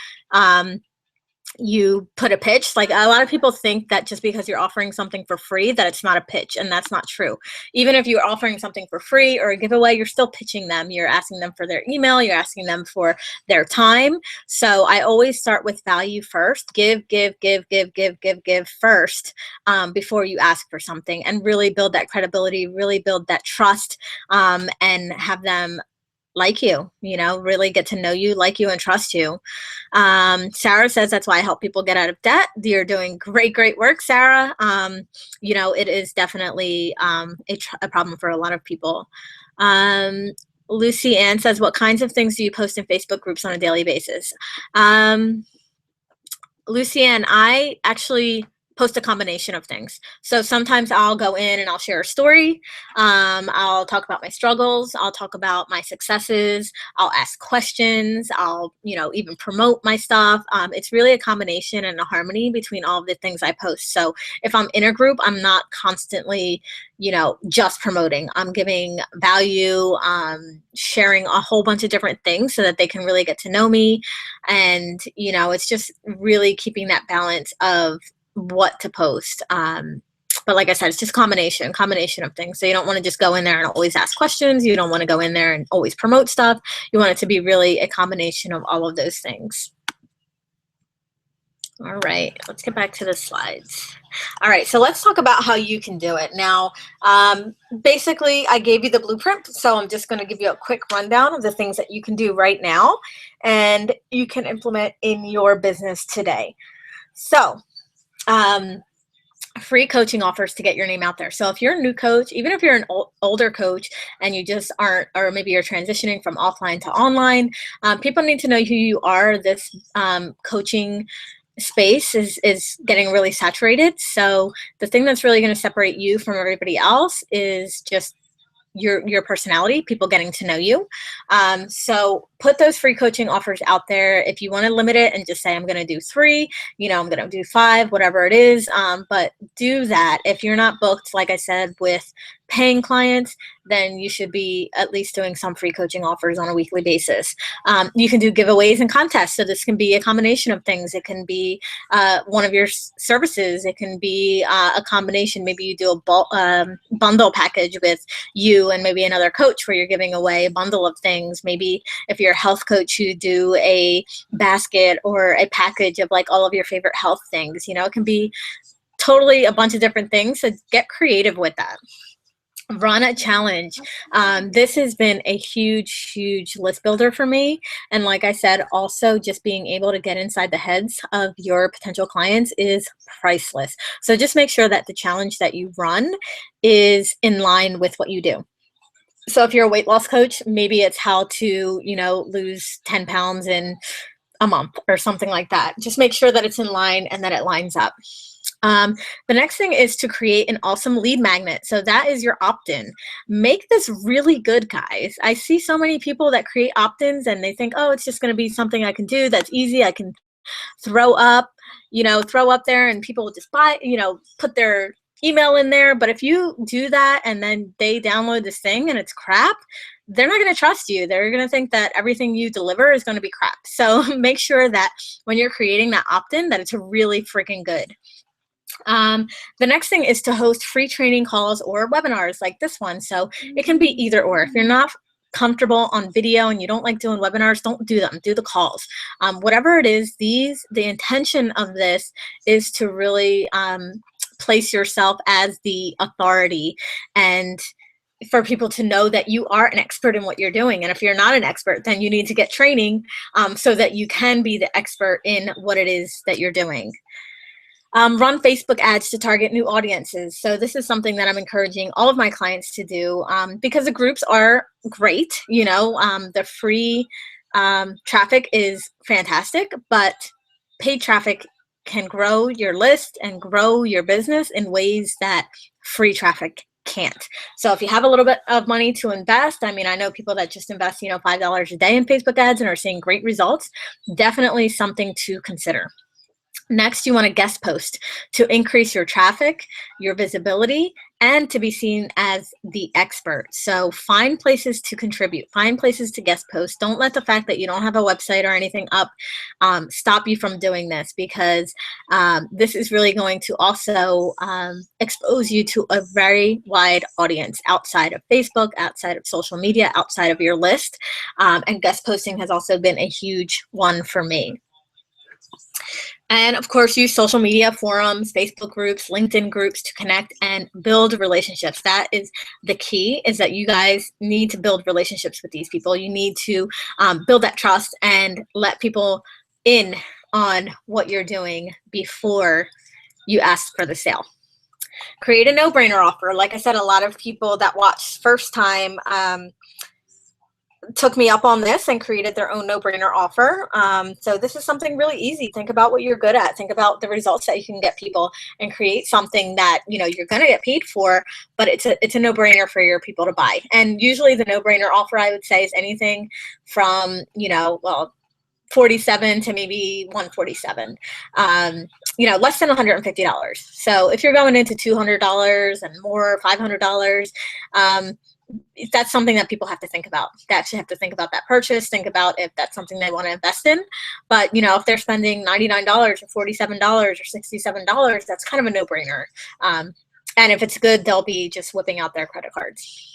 you put a pitch? Like, a lot of people think that just because you're offering something for free that it's not a pitch, and that's not true. Even if you're offering something for free or a giveaway, you're still pitching them. You're asking them for their email, you're asking them for their time. So I always start with value first. Give first before you ask for something, and really build that credibility, really build that trust, and have them like you, you know, really get to know you, like you, and trust you. Sarah says, that's why I help people get out of debt. You're doing great work, Sarah. You know, it is definitely a problem for a lot of people. Lucy Ann says, what kinds of things do you post in Facebook groups on a daily basis? Lucy Ann, I actually post a combination of things. So sometimes I'll go in and I'll share a story. I'll talk about my struggles. I'll talk about my successes. I'll ask questions. I'll, you know, even promote my stuff. It's really a combination and a harmony between all of the things I post. So if I'm in a group, I'm not constantly, you know, just promoting. I'm giving value, sharing a whole bunch of different things so that they can really get to know me. And, you know, it's just really keeping that balance of what to post. But like I said, it's just combination of things. So you don't want to just go in there and always ask questions. You don't want to go in there and always promote stuff. You want it to be really a combination of all of those things. All right, let's get back to the slides. All right, so let's talk about how you can do it. Now, basically, I gave you the blueprint, so I'm just going to give you a quick rundown of the things that you can do right now and you can implement in your business today. So, free coaching offers to get your name out there. So if you're a new coach, even if you're an older coach and you just aren't, or maybe you're transitioning from offline to online, people need to know who you are. This coaching space is getting really saturated. So the thing that's really going to separate you from everybody else is just your personality, people getting to know you. So put those free coaching offers out there. If you want to limit it and just say, I'm going to do 3, you know, I'm going to do 5, whatever it is. But do that. If you're not booked, like I said, with paying clients, then you should be at least doing some free coaching offers on a weekly basis. You can do giveaways and contests. So this can be a combination of things. It can be one of your services. It can be a combination. Maybe you do a bundle package with you and maybe another coach where you're giving away a bundle of things. Maybe if you're a health coach, you do a basket or a package of like all of your favorite health things. You know, it can be totally a bunch of different things. So get creative with that. Run a challenge. This has been a huge list builder for me. And like I said, also just being able to get inside the heads of your potential clients is priceless. So just make sure that the challenge that you run is in line with what you do. So if you're a weight loss coach, maybe it's how to, you know, lose 10 pounds in a month or something like that. Just make sure that it's in line and that it lines up. The next thing is to create an awesome lead magnet. So that is your opt-in. Make this really good, guys. I see so many people that create opt-ins and they think, oh, it's just going to be something I can do that's easy. I can throw up there and people will just buy, you know, put their email in there. But if you do that and then they download this thing and it's crap, they're not going to trust you. They're going to think that everything you deliver is going to be crap. So make sure that when you're creating that opt-in that it's really freaking good. The next thing is to host free training calls or webinars like this one. So it can be either or. If you're not comfortable on video and you don't like doing webinars, don't do them. Do the calls. Whatever it is, the intention of this is to really place yourself as the authority and for people to know that you are an expert in what you're doing. And if you're not an expert, then you need to get training so that you can be the expert in what it is that you're doing. Run Facebook ads to target new audiences. So this is something that I'm encouraging all of my clients to do because the groups are great. You know, the free traffic is fantastic, but paid traffic can grow your list and grow your business in ways that free traffic can't. So if you have a little bit of money to invest, I mean, I know people that just invest, you know, $5 a day in Facebook ads and are seeing great results. Definitely something to consider. Next, you want to guest post to increase your traffic, your visibility, and to be seen as the expert. So find places to contribute, find places to guest post. Don't let the fact that you don't have a website or anything up stop you from doing this, because this is really going to also expose you to a very wide audience outside of Facebook, outside of social media, outside of your list. And guest posting has also been a huge one for me. And of course, use social media, forums, Facebook groups, LinkedIn groups to connect and build relationships. That is the key, is that you guys need to build relationships with these people. You need to build that trust and let people in on what you're doing before you ask for the sale. Create a no-brainer offer. Like I said, a lot of people that watched first time took me up on this and created their own no-brainer offer. So this is something really easy. Think about what you're good at. Think about the results that you can get people and create something that, you know, you're going to get paid for, but it's a no-brainer for your people to buy. And usually the no-brainer offer, I would say, is anything from, you know, well, 47 to maybe 147, you know, less than $150. So if you're going into $200 and more, $500, that's something that people have to think about. They actually have to think about that purchase, think about if that's something they want to invest in. But, you know, if they're spending $99 or $47 or $67, that's kind of a no-brainer. And if it's good, they'll be just whipping out their credit cards.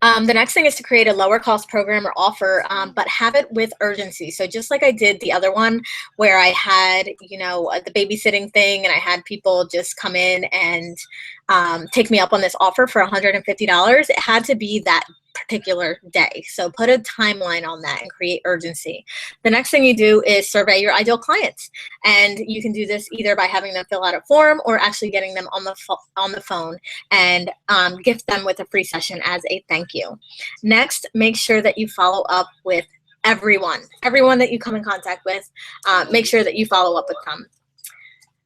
The next thing is to create a lower cost program or offer, but have it with urgency. So just like I did the other one where I had, you know, the babysitting thing, and I had people just come in and take me up on this offer for $150, it had to be that particular day. So put a timeline on that and create urgency. The next thing you do is survey your ideal clients. And you can do this either by having them fill out a form or actually getting them on the phone and gift them with a free session as a thank you. Next, make sure that you follow up with everyone that you come in contact with. Make sure that you follow up with them.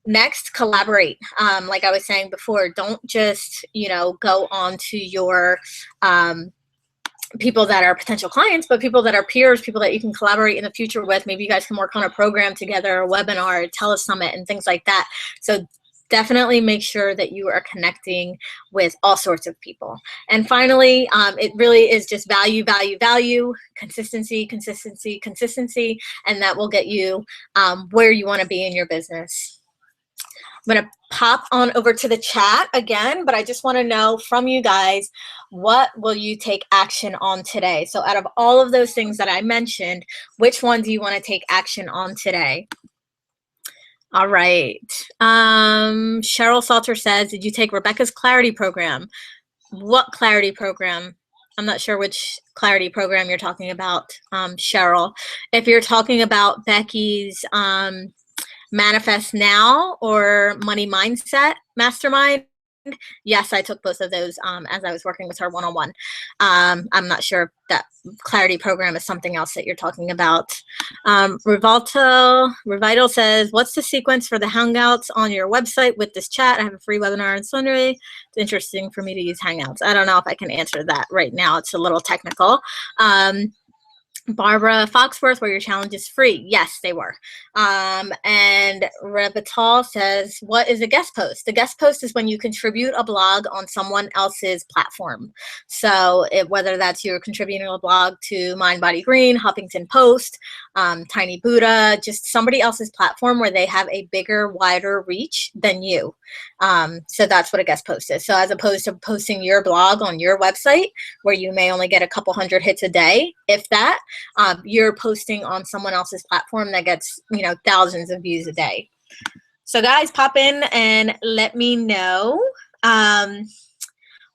Next, collaborate. Like I was saying before, don't just, you know, go on to your people that are potential clients, but people that are peers, people that you can collaborate in the future with. Maybe you guys can work on a program together, a webinar, a telesummit, and things like that. So definitely make sure that you are connecting with all sorts of people. And finally, it really is just value, value, value, consistency, consistency, consistency, and that will get you where you want to be in your business. I'm going to pop on over to the chat again, but I just want to know from you guys, what will you take action on today? So out of all of those things that I mentioned, which one do you want to take action on today? All right. Cheryl Salter says, did you take Rebecca's Clarity program? What Clarity program? I'm not sure which Clarity program you're talking about, Cheryl. If you're talking about Becky's Manifest Now or Money Mindset Mastermind, yes, I took both of those as I was working with her one-on-one. I'm not sure if that Clarity program is something else that you're talking about. Revital says, what's the sequence for the Hangouts on your website with this chat? I have a free webinar on Sunday. It's interesting for me to use Hangouts. I don't know if I can answer that right now. It's a little technical. Barbara Foxworth, were your challenges free? Yes, they were. And Revital says, what is a guest post? A guest post is when you contribute a blog on someone else's platform. So whether that's you're contributing a blog to Mind Body Green, Huffington Post, Tiny Buddha, just somebody else's platform where they have a bigger, wider reach than you. So that's what a guest post is. So as opposed to posting your blog on your website where you may only get a couple hundred hits a day, if that, you're posting on someone else's platform that gets, you know, thousands of views a day. So guys, pop in and let me know,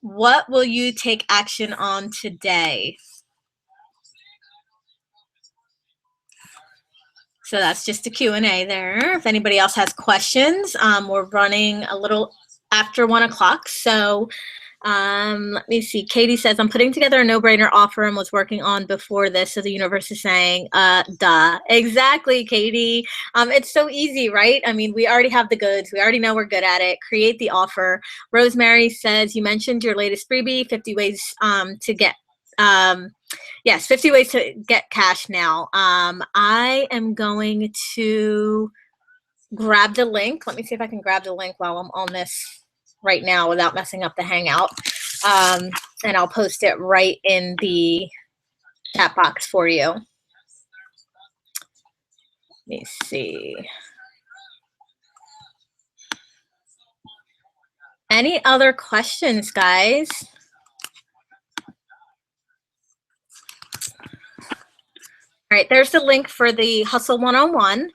what will you take action on today? So that's just a Q&A there. If anybody else has questions, we're running a little after 1 o'clock. So let me see. Katie says, I'm putting together a no-brainer offer and was working on before this. So the universe is saying, duh. Exactly, Katie. It's so easy, right? I mean, we already have the goods. We already know we're good at it. Create the offer. Rosemary says, you mentioned your latest freebie, 50 ways to get yes, 50 ways to get cash now. I am going to grab the link. Let me see if I can grab the link while I'm on this right now without messing up the Hangout. And I'll post it right in the chat box for you. Let me see. Any other questions, guys? All right, there's the link for the Hustle 101.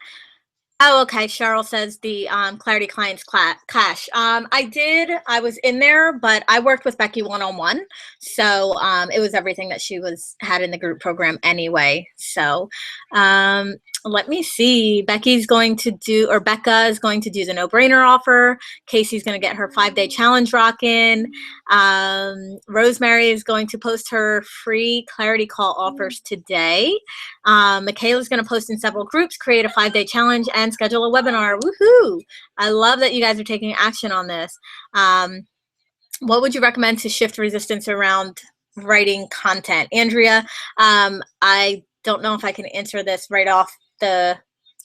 Oh, okay. Cheryl says the Clarity Clients Clash. I was in there, but I worked with Becky one-on-one. So it was everything that she had in the group program anyway. So let me see. Becca is going to do the no-brainer offer. Casey's going to get her 5-day challenge rockin'. Rosemary is going to post her free Clarity Call offers today. Michaela's going to post in several groups, create a 5-day challenge, and schedule a webinar. Woohoo! I love that you guys are taking action on this. What would you recommend to shift resistance around writing content? Andrea, I don't know if I can answer this right off the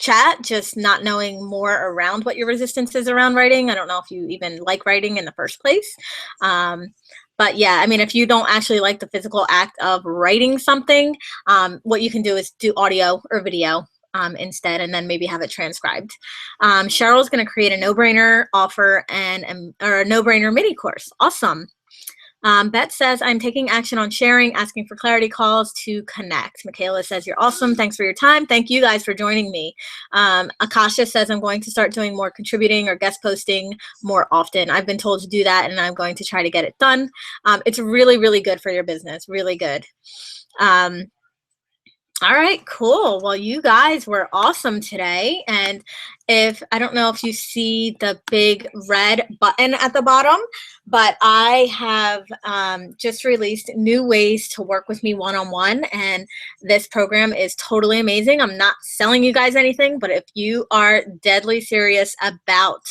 chat, just not knowing more around what your resistance is around writing. I don't know if you even like writing in the first place. But yeah, I mean, if you don't actually like the physical act of writing something, what you can do is do audio or video instead, and then maybe have it transcribed. Cheryl's going to create a no-brainer offer or a no-brainer mini course. Awesome. Beth says, I'm taking action on sharing, asking for clarity calls to connect. Michaela says, you're awesome. Thanks for your time. Thank you guys for joining me. Akasha says, I'm going to start doing more contributing or guest posting more often. I've been told to do that, and I'm going to try to get it done. It's really, really good for your business. Really good. All right, cool. Well, you guys were awesome today. And I don't know if you see the big red button at the bottom, but I have just released new ways to work with me one-on-one. And this program is totally amazing. I'm not selling you guys anything, but if you are deadly serious about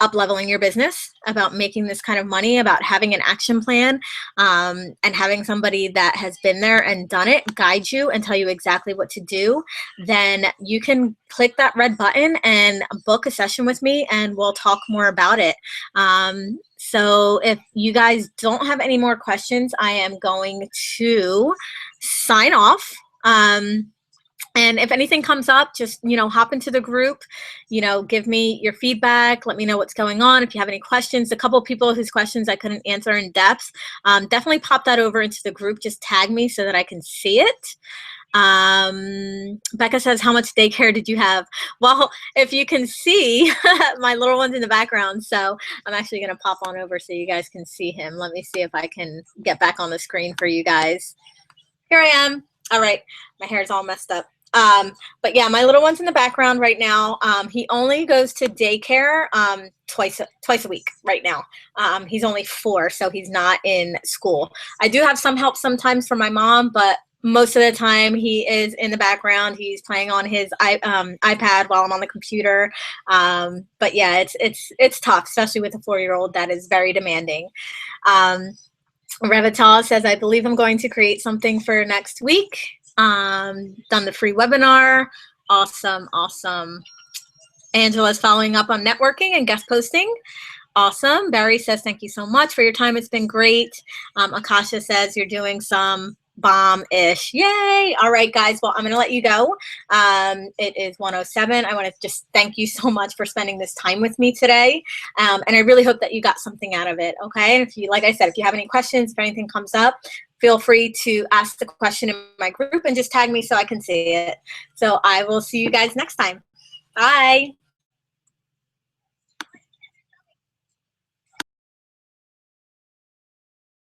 up-leveling your business, about making this kind of money, about having an action plan, and having somebody that has been there and done it guide you and tell you exactly what to do, then you can click that red button and book a session with me, and we'll talk more about it. So if you guys don't have any more questions, I am going to sign off. And if anything comes up, just, hop into the group, give me your feedback. Let me know what's going on. If you have any questions, a couple of people whose questions I couldn't answer in depth, definitely pop that over into the group. Just tag me so that I can see it. Becca says, how much daycare did you have? Well, if you can see, my little one's in the background, so I'm actually going to pop on over so you guys can see him. Let me see if I can get back on the screen for you guys. Here I am. All right. My hair's all messed up. But yeah, my little one's in the background right now. He only goes to daycare twice a week right now. He's only 4, so he's not in school. I do have some help sometimes from my mom, but most of the time he is in the background. He's playing on his iPad while I'm on the computer. But yeah, it's tough, especially with a 4-year-old that is very demanding. Revital says, I believe I'm going to create something for next week. Done the free webinar. Awesome. Angela's following up on networking and guest posting. Awesome. Barry says, thank you so much for your time. It's been great. Akasha says, you're doing some bomb-ish. Yay. All right, guys. Well, I'm going to let you go. It is 1:07. I want to just thank you so much for spending this time with me today. And I really hope that you got something out of it. Okay. And if you, like I said, if you have any questions, if anything comes up, feel free to ask the question in my group and just tag me so I can see it. So I will see you guys next time. Bye.